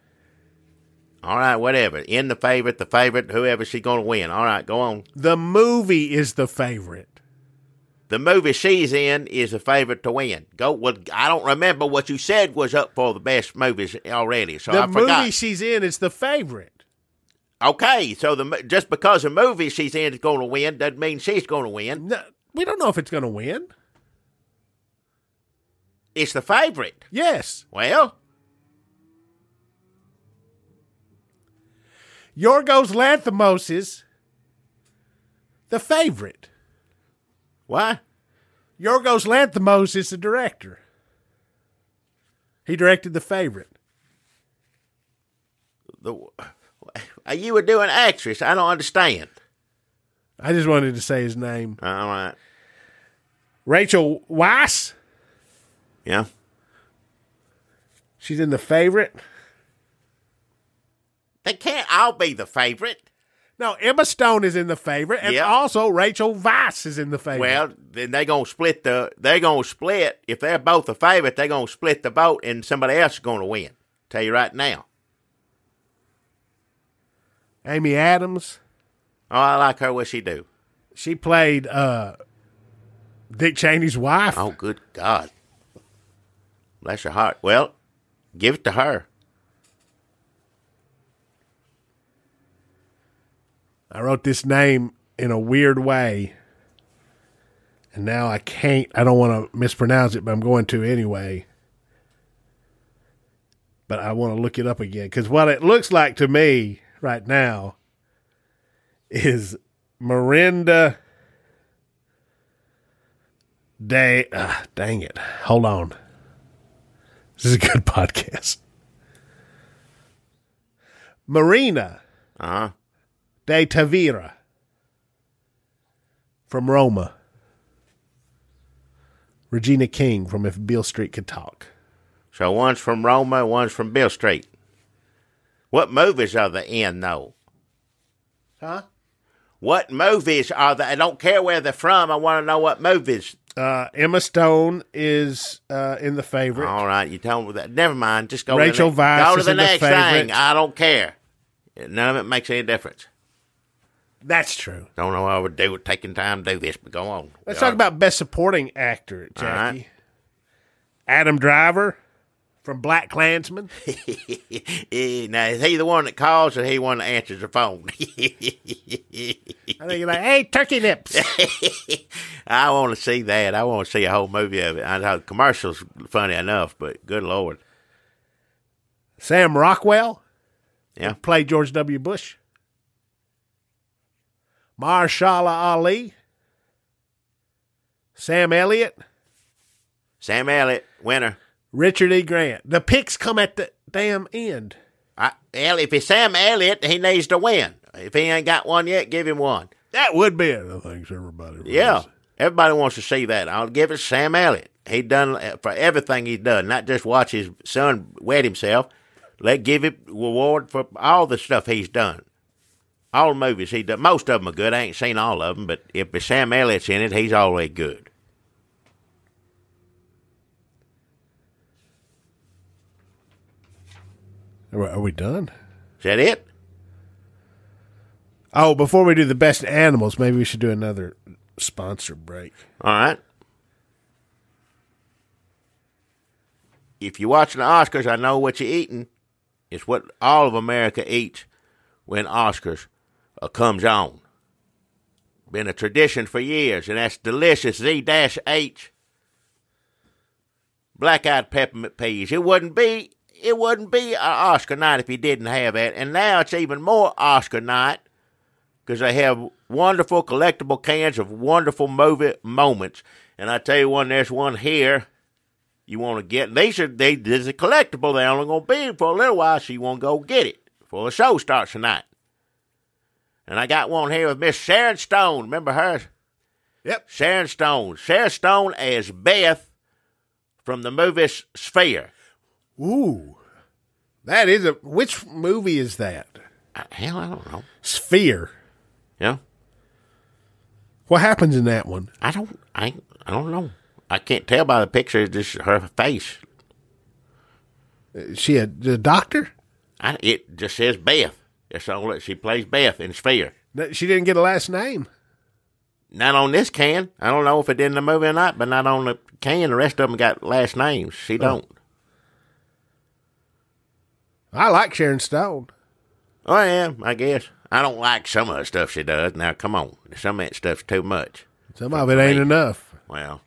All right, whatever. In The Favorite, whoever she's going to win. All right, go on. The movie is The Favorite. The movie she's in is the favorite to win. Well, I don't remember what you said was up for the best movies already, so I forgot. The movie she's in is The Favorite. Okay, so just because the movie she's in is going to win doesn't mean she's going to win. No, we don't know if it's going to win. It's The Favorite. Yes. Well, Yorgos Lanthimos' The Favorite. Why? Yorgos Lanthimos is the director. He directed The Favorite. You were doing actress. I don't understand. I just wanted to say his name. All right. Rachel Weisz. Yeah. She's in The Favorite. They can't all be The Favorite. No, Emma Stone is in The Favorite, and also Rachel Weisz is in The Favorite. Well, then they're gonna split. If they're both The Favorite, they're gonna split the vote, and somebody else is gonna win. Tell you right now. Amy Adams. Oh, I like her. What's she do? She played Dick Cheney's wife. Oh, good God. Bless her heart. Well, give it to her. I wrote this name in a weird way, and now I don't want to mispronounce it, but I'm going to anyway. But I want to look it up again, because what it looks like to me right now is Miranda Day. Dang it. Hold on. This is a good podcast. Marina de Tavira from Roma. Regina King from If Beale Street Could Talk. So one's from Roma, one's from Beale Street. What movies are they in, though? Huh? What movies are they? I don't care where they're from. I want to know what movies. Emma Stone is in The Favorite. All right, you told me that. Never mind. Just go Rachel Weisz go to is the in The next Favorite. thing. I don't care. None of it makes any difference. That's true. Don't know what I would do with taking time to do this, but go on. Let's talk about Best Supporting Actor, Jackie. Right. Adam Driver from Black Klansman. Now, is he the one that calls or he the one that answers the phone? I think you're like, hey, turkey nips. I want to see that. I want to see a whole movie of it. I know the commercial's funny enough, but good Lord. Sam Rockwell. Yeah. Played George W. Bush. Mahershala Ali. Sam Elliott. Sam Elliott, winner. Richard E. Grant. The picks come at the damn end. If it's Sam Elliott, he needs to win. If he ain't got one yet, give him one. That would be it. Thanks, everybody. Yeah. Everybody wants to see that. I'll give it Sam Elliott. He done for everything he's done, not just watch his son wet himself. Give him reward for all the stuff he's done. All the movies he done. Most of them are good. I ain't seen all of them, but if Sam Elliott's in it, he's always good. Are we done? Is that it? Oh, before we do the best animals, maybe we should do another sponsor break. All right. If you're watching the Oscars, I know what you're eating. It's what all of America eats when Oscars comes on. Been a tradition for years, and that's delicious Z-H black-eyed peppermint peas. It wouldn't be an Oscar night if you didn't have that, and now it's even more Oscar night because they have wonderful collectible cans of wonderful movie moments. And I tell you one, there's one here you want to get. This is a collectible. They're only going to be for a little while, so you want to go get it before the show starts tonight. And I got one here with Miss Sharon Stone. Remember her? Yep. Sharon Stone. Sharon Stone as Beth from the movie Sphere. Ooh. That is which movie is that? Hell, I don't know. Sphere. Yeah. What happens in that one? I don't know. I can't tell by the picture. It's just her face. Is she a doctor? It just says Beth. That's all that she plays Beth in Sphere. She didn't get a last name. Not on this can. I don't know if it did in the movie or not, but not on the can. The rest of them got last names. She don't. I like Sharon Stone. Oh, yeah, I guess. I don't like some of the stuff she does. Now, come on. Some of that stuff's too much. Some of it ain't enough. Well.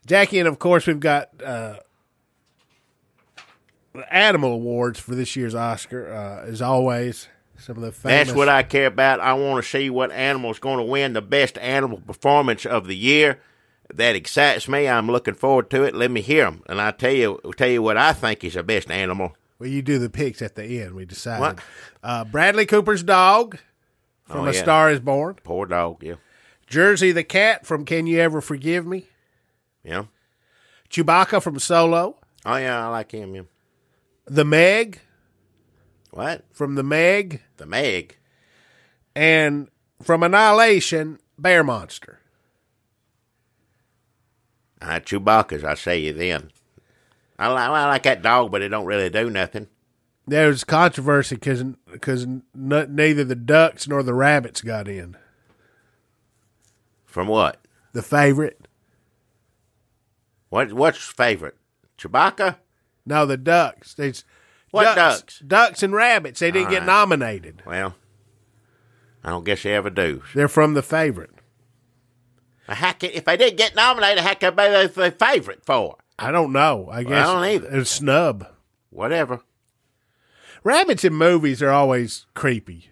Jackie, and of course, we've got the Animal Awards for this year's Oscar. As always, Some of the famous. That's what I care about. I want to see what animal's going to win the best animal performance of the year. That excites me. I'm looking forward to it. Let me hear them, and I'll tell you what I think is the best animal. Well, you do the picks at the end. We decided. Bradley Cooper's dog from A Star Is Born. Poor dog, yeah. Jersey the cat from Can You Ever Forgive Me? Yeah. Chewbacca from Solo. Oh, yeah, I like him, yeah. The Meg. What? From The Meg. The Meg. And from Annihilation, Bear Monster. Chewbacca's, I say you then. I like that dog, but it don't really do nothing. There's controversy because neither the ducks nor the rabbits got in. From what? The favorite. What's favorite? Chewbacca? No, the ducks. What ducks? Ducks and rabbits. They didn't get nominated. Well, I don't guess they ever do. They're from the favorite. If they didn't get nominated, how could they be the favorite for? I don't know. I guess I don't either. It's snub. Whatever. Rabbits in movies are always creepy.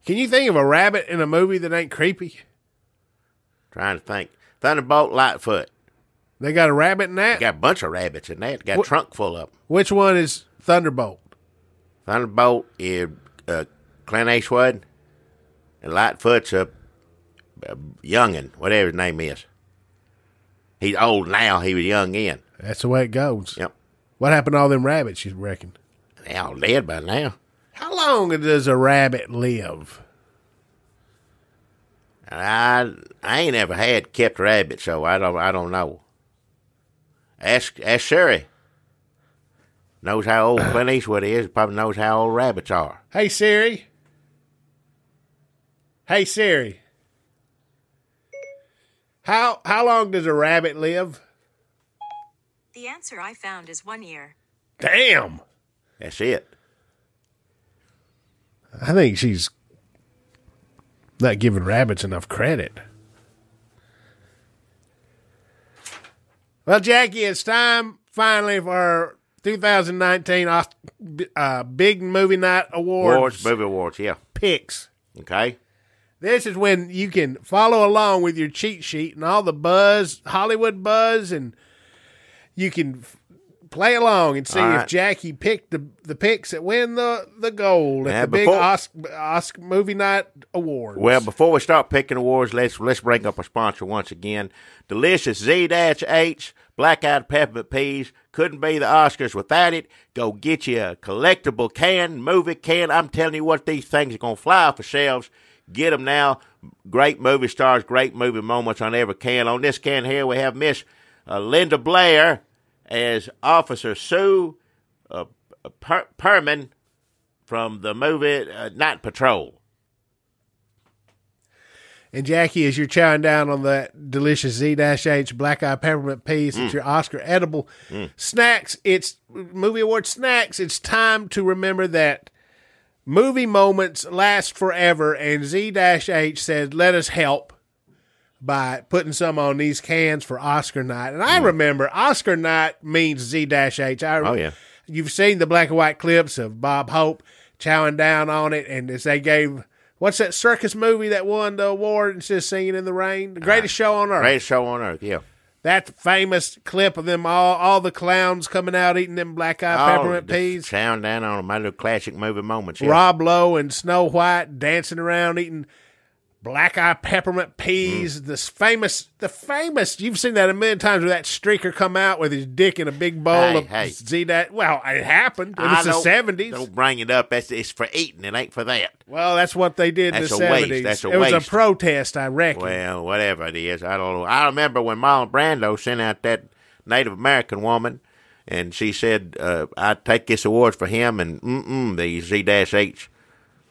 Can you think of a rabbit in a movie that ain't creepy? Trying to think. Thunderbolt, Lightfoot. They got a rabbit in that? Got a bunch of rabbits in that. Got a trunk full of them. Which one is Thunderbolt? Thunderbolt is Clint Eastwood, and Lightfoot's a youngin', whatever his name is. He's old now. He was young then. That's the way it goes. Yep. What happened to all them rabbits, you reckon? They all dead by now. How long does a rabbit live? I ain't ever kept a rabbit, so I don't know. Ask Siri. Knows how old Clint Eastwood is. Probably knows how old rabbits are. Hey Siri. Hey Siri. How long does a rabbit live? The answer I found is 1 year. Damn. That's it. I think she's not giving rabbits enough credit. Well, Jackie, it's time finally for our 2019 Big Movie Night Awards. Movie awards, yeah. Picks. Okay. This is when you can follow along with your cheat sheet and all the buzz, Hollywood buzz, and you can play along and see if Jackie picked the picks that win the gold at the big Oscar Movie Night Awards. Well, before we start picking awards, let's bring up our sponsor once again. Delicious Z-H, black-eyed peppermint peas. Couldn't be the Oscars without it. Go get you a collectible can, movie can. I'm telling you what, these things are going to fly off the shelves. Get them now. Great movie stars, great movie moments on every can. On this can here, we have Miss Linda Blair as Officer Sue Perman from the movie Night Patrol. And Jackie, as you're chowing down on that delicious Z-H black-eyed peppermint peas, it's your Oscar edible snacks. It's movie award snacks. It's time to remember that movie moments last forever, and Z-H says, let us help by putting some on these cans for Oscar night. And I remember Oscar night means Z-H. Oh, yeah. You've seen the black and white clips of Bob Hope chowing down on it, and as they gave, what's that circus movie that won the award and says Singing in the Rain? The Greatest Show on Earth. Greatest Show on Earth, yeah. That famous clip of them, all the clowns coming out eating them black-eyed peppermint peas. Chowing down on them, my little classic movie moments. Yeah. Rob Lowe and Snow White dancing around eating black-eyed peppermint peas. The famous, you've seen that a million times where that streaker come out with his dick in a big bowl of Z-Dash. Well, it happened. It was the 70s. Don't bring it up. It's for eating. It ain't for that. Well, that's what they did in the 70s. Waste. That's a waste. It was a protest, I reckon. Well, whatever it is. I don't know. I remember when Marlon Brando sent out that Native American woman, and she said, I'd take this award for him, and the Z-H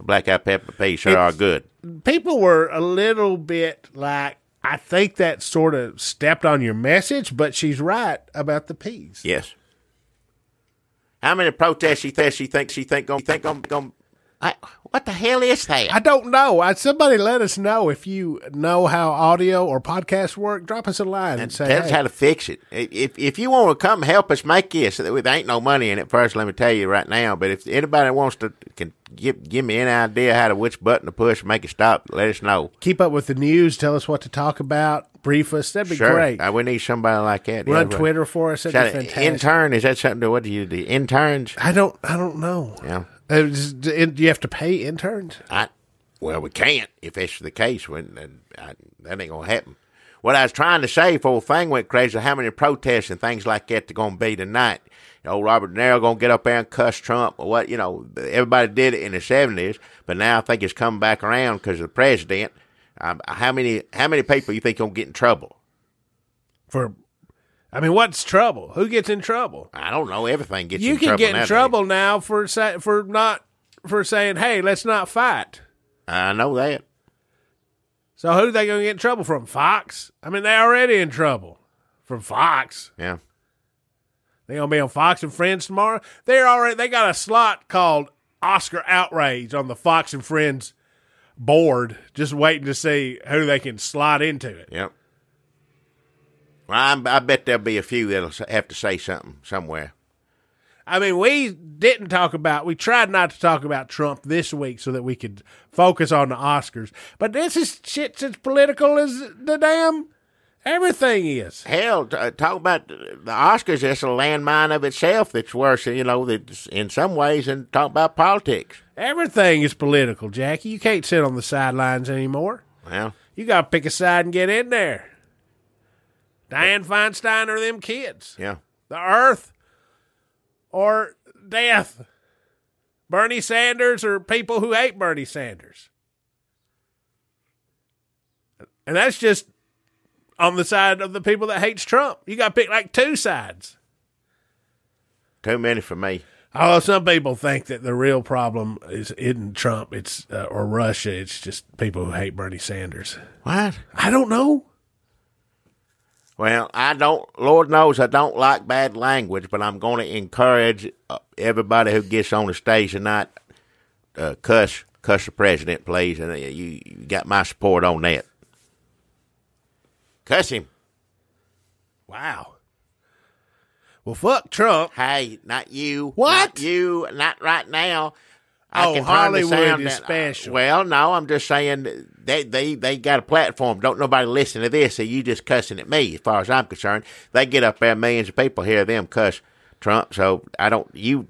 black-eyed pepper peas sure are good. People were a little bit like, I think that sort of stepped on your message, but she's right about the peas. Yes. How many protests she think gonna What the hell is that? I don't know. Somebody let us know if you know how audio or podcasts work. Drop us a line and say, tell us how to fix it. If you want to come help us make this, there ain't no money in it. First, let me tell you right now. But if anybody wants to can give me any idea how to which button to push, make it stop, let us know. Keep up with the news. Tell us what to talk about. Brief us. That'd be great. We need somebody like that. Run Twitter for us. That'd be fantastic. Intern, is that something? What do you do? Interns? I don't know. Yeah. Do you have to pay interns? Well, we can't if that's the case. That ain't gonna happen. What I was trying to say before the thing went crazy, how many protests and things like that are gonna be tonight? Robert De Niro gonna get up there and cuss Trump or what? Everybody did it in the 70s, but now I think it's coming back around because of the president. How many people you think gonna get in trouble? What's trouble? Who gets in trouble? I don't know. Everything gets in trouble. You can get in trouble now for saying, "Hey, let's not fight." I know that. So who are they going to get in trouble from? Fox? They're already in trouble from Fox. Yeah. They gonna be on Fox and Friends tomorrow. They got a slot called Oscar Outrage on the Fox and Friends board, just waiting to see who they can slot into it. Yep. Well, I bet there'll be a few that'll have to say something somewhere. We tried not to talk about Trump this week so that we could focus on the Oscars. But this is shit's as political as the damn everything is. Hell, talk about the Oscars, that's a landmine of itself that's worse, that's in some ways, than talk about politics. Everything is political, Jackie. You can't sit on the sidelines anymore. Well, you got to pick a side and get in there. Dianne Feinstein or them kids. Yeah. The earth or death. Bernie Sanders or people who hate Bernie Sanders. And that's just on the side of the people that hates Trump. You got to pick like two sides. Too many for me. Although some people think that the real problem isn't Trump, or Russia. It's just people who hate Bernie Sanders. What? I don't know. Well, Lord knows I don't like bad language, but I'm going to encourage everybody who gets on the stage tonight, cuss the president, please. And you got my support on that. Cuss him. Wow. Well, fuck Trump. Hey, not you. What? Not you. Not right now. I can Hollywood is special. Well, no, I'm just saying they got a platform. Don't nobody listen to this, so you just cussing at me. As far as I'm concerned, they get up there, millions of people hear them cuss Trump. So you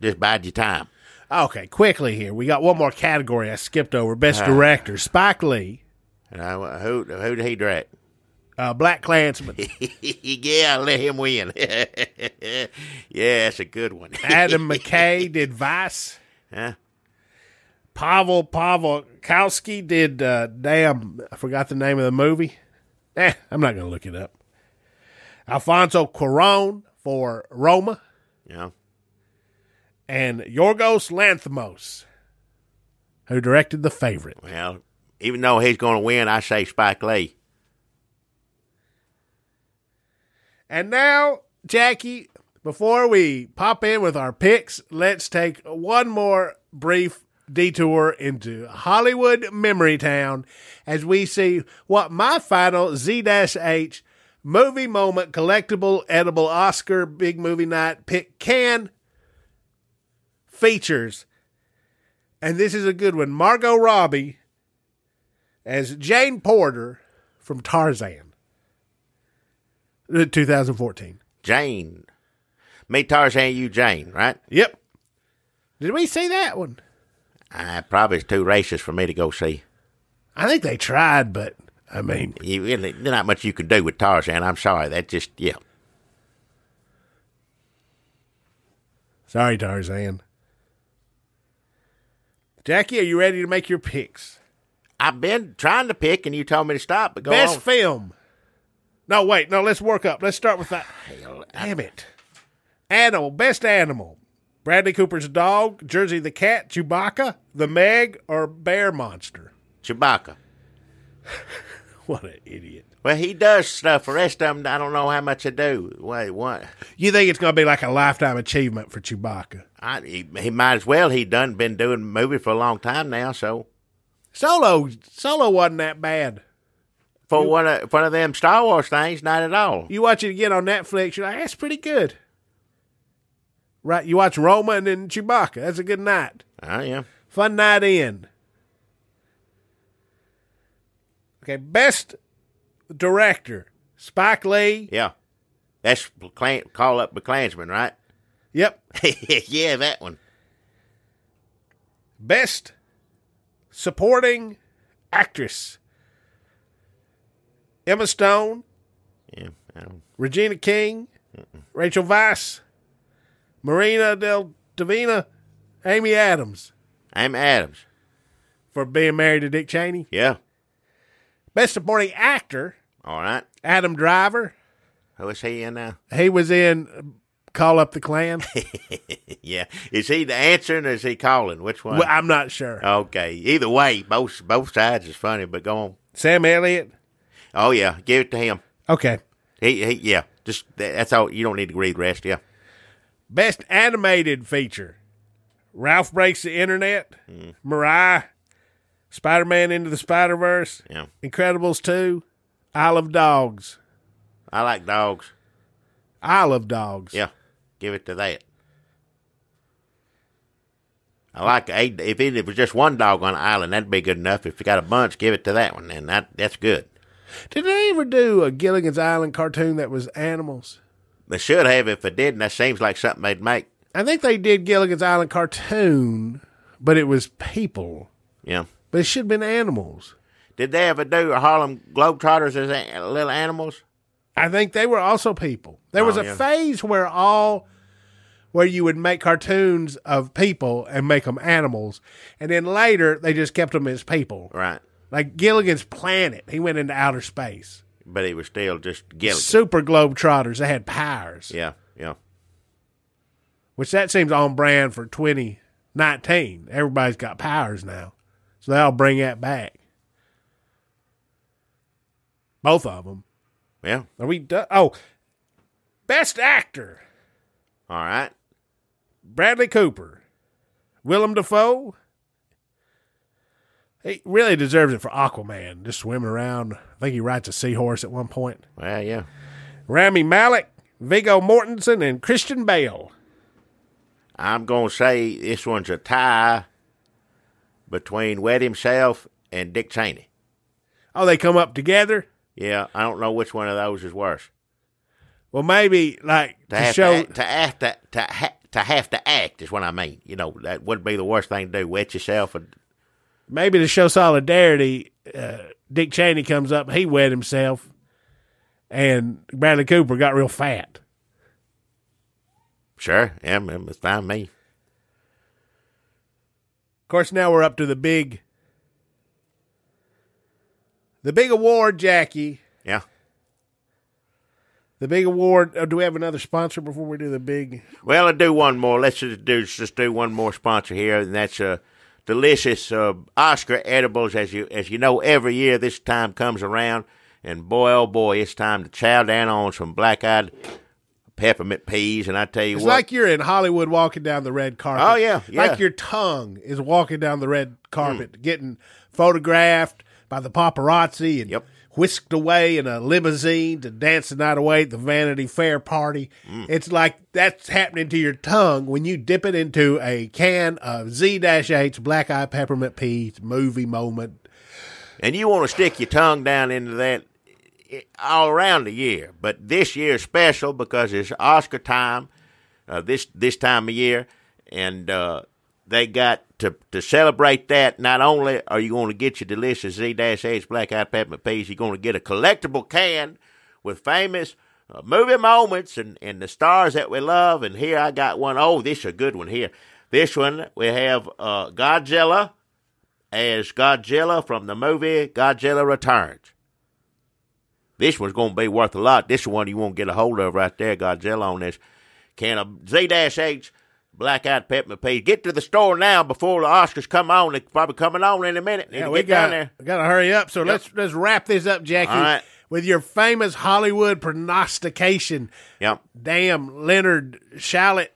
just bide your time. Okay, quickly here. We got one more category I skipped over. Best director, Spike Lee. Who did he direct? Black Klansman. Yeah, let him win. Yeah, that's a good one. Adam McKay did Vice. Huh? Pavel Pawlikowski did, I forgot the name of the movie. I'm not going to look it up. Alfonso Cuarón for Roma. Yeah. And Yorgos Lanthimos, who directed The Favorite. Well, even though he's going to win, I say Spike Lee. And now, Jackie, before we pop in with our picks, let's take one more brief detour into Hollywood Memory Town as we see what my final Z-H movie moment collectible edible Oscar big movie night pick can features. And this is a good one. Margot Robbie as Jane Porter from Tarzan. 2014. Jane. Me, Tarzan, you, Jane, right? Yep. Did we see that one? Probably it's too racist for me to go see. I think they tried, but, there's not much you can do with Tarzan. I'm sorry. That just, yeah. Sorry, Tarzan. Jackie, are you ready to make your picks? I've been trying to pick, and you told me to stop, but go Best on. film. No, wait. No, let's work up. Let's start with that. Damn it. Animal. Best animal. Bradley Cooper's dog, Jersey the cat, Chewbacca, the Meg, or Bear Monster? Chewbacca. What an idiot. Well, he does stuff. The rest of them, I don't know how much they do. Wait, what? You think it's going to be like a lifetime achievement for Chewbacca? He might as well. He been doing movies for a long time now, so. Solo wasn't that bad. For one of them Star Wars things, not at all. You watch it again on Netflix, you're like, that's pretty good. Right, you watch Roma and then Chewbacca. That's a good night. Oh, yeah. Fun night in. Okay, best director, Spike Lee. Yeah. That's Call Up the Klansman, right? Yep. Yeah, that one. Best supporting actress, Emma Stone. Yeah. I don't. Regina King, Rachel Weisz, Marina Del Davina, Amy Adams. Amy Adams. For being married to Dick Cheney. Yeah. Best supporting actor, All right. Adam Driver. Who is he in now? He was in Call Up the Klan. Yeah. Is he the answering or is he calling? Which one? Well, I'm not sure. Okay. Either way, both sides is funny, but go on. Sam Elliott. Oh, yeah. Give it to him. Okay. Yeah. Just that's all. You don't need to read the rest, yeah. Best animated feature, Ralph Breaks the Internet, Mariah, Spider-Man Into the Spider-Verse, Yeah. Incredibles 2, Isle of Dogs. I like dogs. Isle of Dogs. Yeah. Give it to that. I like if it was just one dog on an island, that'd be good enough. If you got a bunch, give it to that one, and that's good. Did they ever do a Gilligan's Island cartoon that was animals? They should have. If it didn't, that seems like something they'd make. I think they did Gilligan's Island cartoon, but it was people. Yeah. But it should have been animals. Did they ever do Harlem Globetrotters as little animals? I think they were also people. There was a phase where you would make cartoons of people and make them animals, and then later they just kept them as people. Right. Like Gilligan's Planet, he went into outer space. But he was still just Gilligan. Super Globetrotters, they had powers. Yeah. Which that seems on brand for 2019. Everybody's got powers now. So they'll bring that back. Both of them. Yeah. Are we done? Oh, best actor. All right. Bradley Cooper. Willem Dafoe. He really deserves it for Aquaman. Just swimming around. I think he rides a seahorse at one point. Well, yeah. Rami Malek, Viggo Mortensen, and Christian Bale. I'm going to say this one's a tie between Wet himself and Dick Cheney. Oh, they come up together? Yeah, I don't know which one of those is worse. Well, maybe like To have to act is what I mean. You know, that would be the worst thing to do. Wet yourself. Maybe to show solidarity, Dick Cheney comes up, he wet himself, and Bradley Cooper got real fat. Sure, yeah, it's fine with me. Of course, now we're up to the big award, Jackie. Yeah. The big award. Do we have another sponsor before we do the big? Well, I'll do one more. Let's just do one more sponsor here, and that's delicious Oscar edibles. As you know, every year this time comes around, and boy, oh boy, it's time to chow down on some black-eyed peppermint peas. And I tell you it's what, like you're in Hollywood walking down the red carpet. Oh yeah. Like your tongue is walking down the red carpet, getting photographed by the paparazzi and whisked away in a limousine to dance the night away at the Vanity Fair party. It's like that's happening to your tongue when you dip it into a can of Z-H Black Eye Peppermint Peas movie moment. And you want to stick your tongue down into that all around the year. But this year is special because it's Oscar time, this time of year. And they got to celebrate that. Not only are you going to get your delicious Z-H Black Eyed Peppermint Peas, you're going to get a collectible can with famous movie moments and the stars that we love. And here I got one. Oh, this is a good one here. This one, we have Godzilla as Godzilla from the movie Godzilla Returns. This one's going to be worth a lot. This is one you won't get a hold of right there, Godzilla, on this can of Z-H Black-Eyed Peppermint Peas. Get to the store now before the Oscars come on. They're probably coming on in a minute. Yeah, we got to hurry up. So let's wrap this up, Jackie. All right. with your famous Hollywood prognostication. Yep. Damn, Leonard Shallot.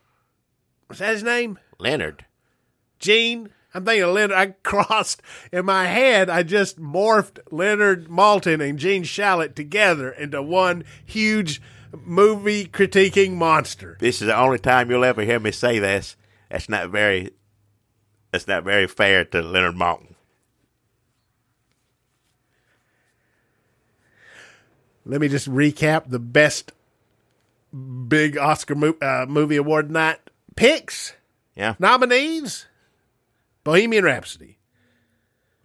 Was that his name? Leonard. Gene. I'm thinking of Leonard. I crossed in my head. I just morphed Leonard Maltin and Gene Shalit together into one huge movie critiquing monster. This is the only time you'll ever hear me say this. That's not very fair to Leonard Maltin. Let me just recap the best big Oscar movie award night picks. Yeah. Nominees. Bohemian Rhapsody.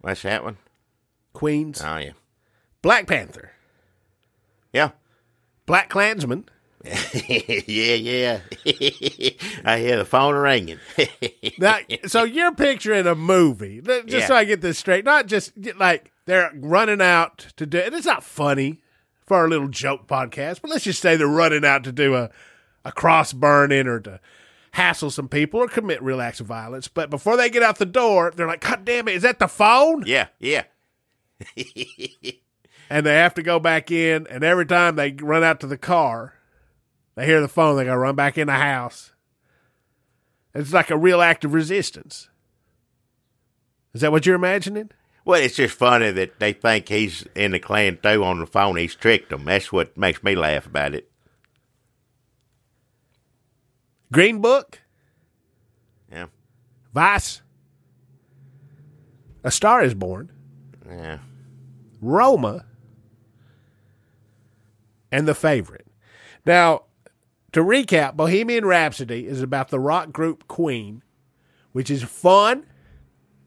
What's that one? Queens. Oh, yeah. Black Panther. Yeah. Black Klansman. yeah. I hear the phone ringing. Now, so you're picturing a movie, just so I get this straight, not just like they're running out to do, and it's not funny for our little joke podcast, but let's just say they're running out to do a cross burning or to hassle some people or commit real acts of violence. But before they get out the door, they're like, God damn it, is that the phone? Yeah. And they have to go back in, and every time they run out to the car, they hear the phone, they got to run back in the house. It's like a real act of resistance. Is that what you're imagining? Well, it's just funny that they think he's in the Klan too on the phone. He's tricked them. That's what makes me laugh about it. Green Book. Yeah. Vice. A Star is Born. Yeah. Roma. And The Favorite. Now, to recap, Bohemian Rhapsody is about the rock group Queen, which is fun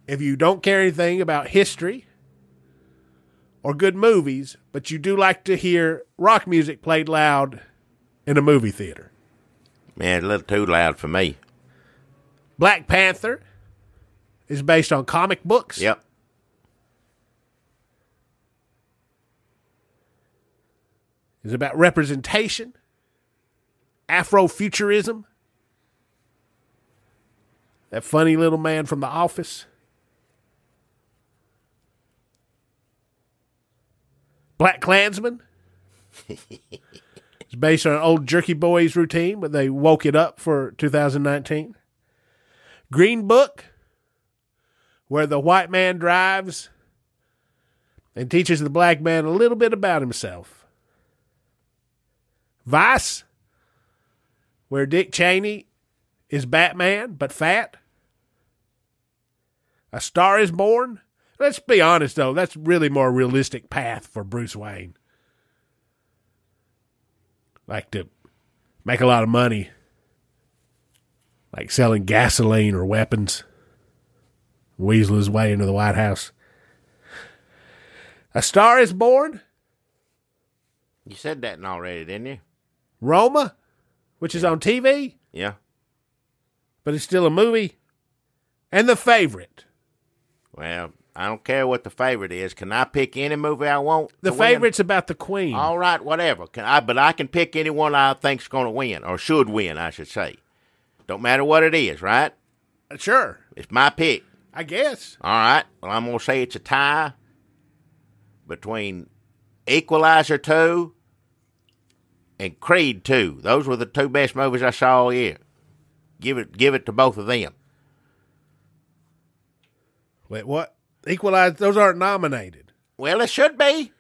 if you don't care anything about history or good movies, but you do like to hear rock music played loud in a movie theater. Man, a little too loud for me. Black Panther is based on comic books. Yep. It's about representation, Afrofuturism, that funny little man from The Office. Black Klansman. It's based on an old Jerky Boys routine, but they woke it up for 2019. Green Book, where the white man drives and teaches the black man a little bit about himself. Vice, where Dick Cheney is Batman, but fat. A Star is Born. Let's be honest, though. That's really more realistic path for Bruce Wayne. Like to make a lot of money. Like selling gasoline or weapons. Weasel his way into the White House. A Star is Born. You said that already, didn't you? Roma, which is on TV. Yeah. But it's still a movie. And The Favorite. Well, I don't care what The Favorite is. Can I pick any movie I want? The Favorite's about the Queen. All right, whatever. But I can pick anyone I think's going to win, or should win, I should say. Don't matter what it is, right? Sure. It's my pick. I guess. All right. Well, I'm going to say it's a tie between Equalizer 2 and Creed 2. Those were the two best movies I saw all year. Give it to both of them. Wait, what? Equalize, those aren't nominated. Well, it should be.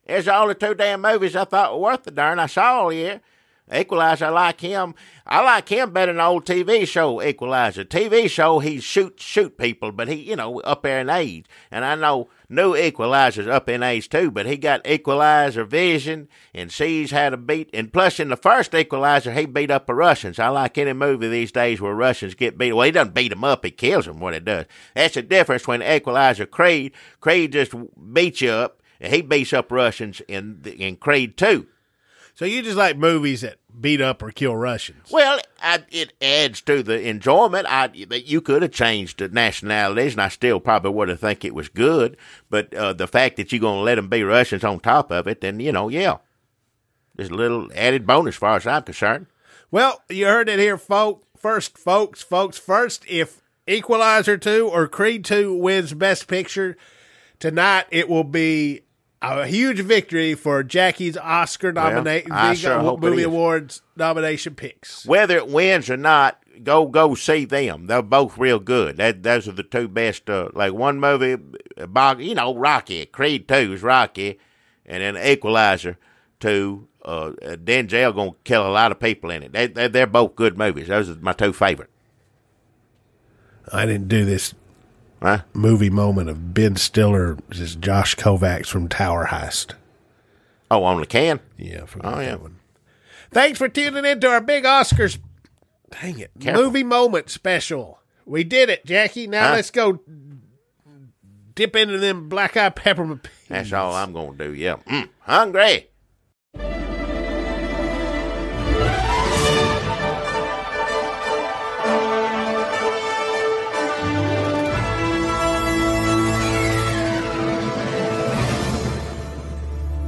There's the only two damn movies I thought were worth the darn I saw all year. Equalizer, I like him. I like him better than the old TV show Equalizer. TV show, he shoot people, but he, up there in age. And I know new Equalizer's up in age too, but he got Equalizer vision and sees how to beat. And plus, in the first Equalizer, he beat up the Russians. I like any movie these days where Russians get beat. Well, he doesn't beat them up, he kills them, what it does. That's the difference between Equalizer Creed. Creed just beats you up, and he beats up Russians in Creed 2. So you just like movies that beat up or kill Russians? Well, it adds to the enjoyment. You could have changed the nationalities, and I still probably would have think it was good. But the fact that you're going to let them be Russians on top of it, then, yeah. There's a little added bonus as far as I'm concerned. Well, you heard it here, folks. First, if Equalizer 2 or Creed 2 wins Best Picture, tonight it will be a huge victory for Jackie's Oscar I sure hope it movie is. awards nomination picks. Whether it wins or not, go see them. They're both real good. Those are the two best. Like one movie, Rocky. Creed 2 is Rocky, and then Equalizer 2. Denzel gonna kill a lot of people in it. They're both good movies. Those are my two favorite. I didn't do this Huh? movie moment of Ben Stiller, just Josh Kovacs from Tower Heist. Oh, on the can? Yeah, I forgot Oh, yeah. that one. Thanks for tuning in to our big Oscars. Dang it. Careful. Movie moment special. We did it, Jackie. Now let's go dip into them black-eyed peppermint peas. That's all I'm gonna do. Yeah. Hungry.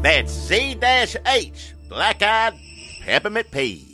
That's Z-H, black-eyed peppermint peas.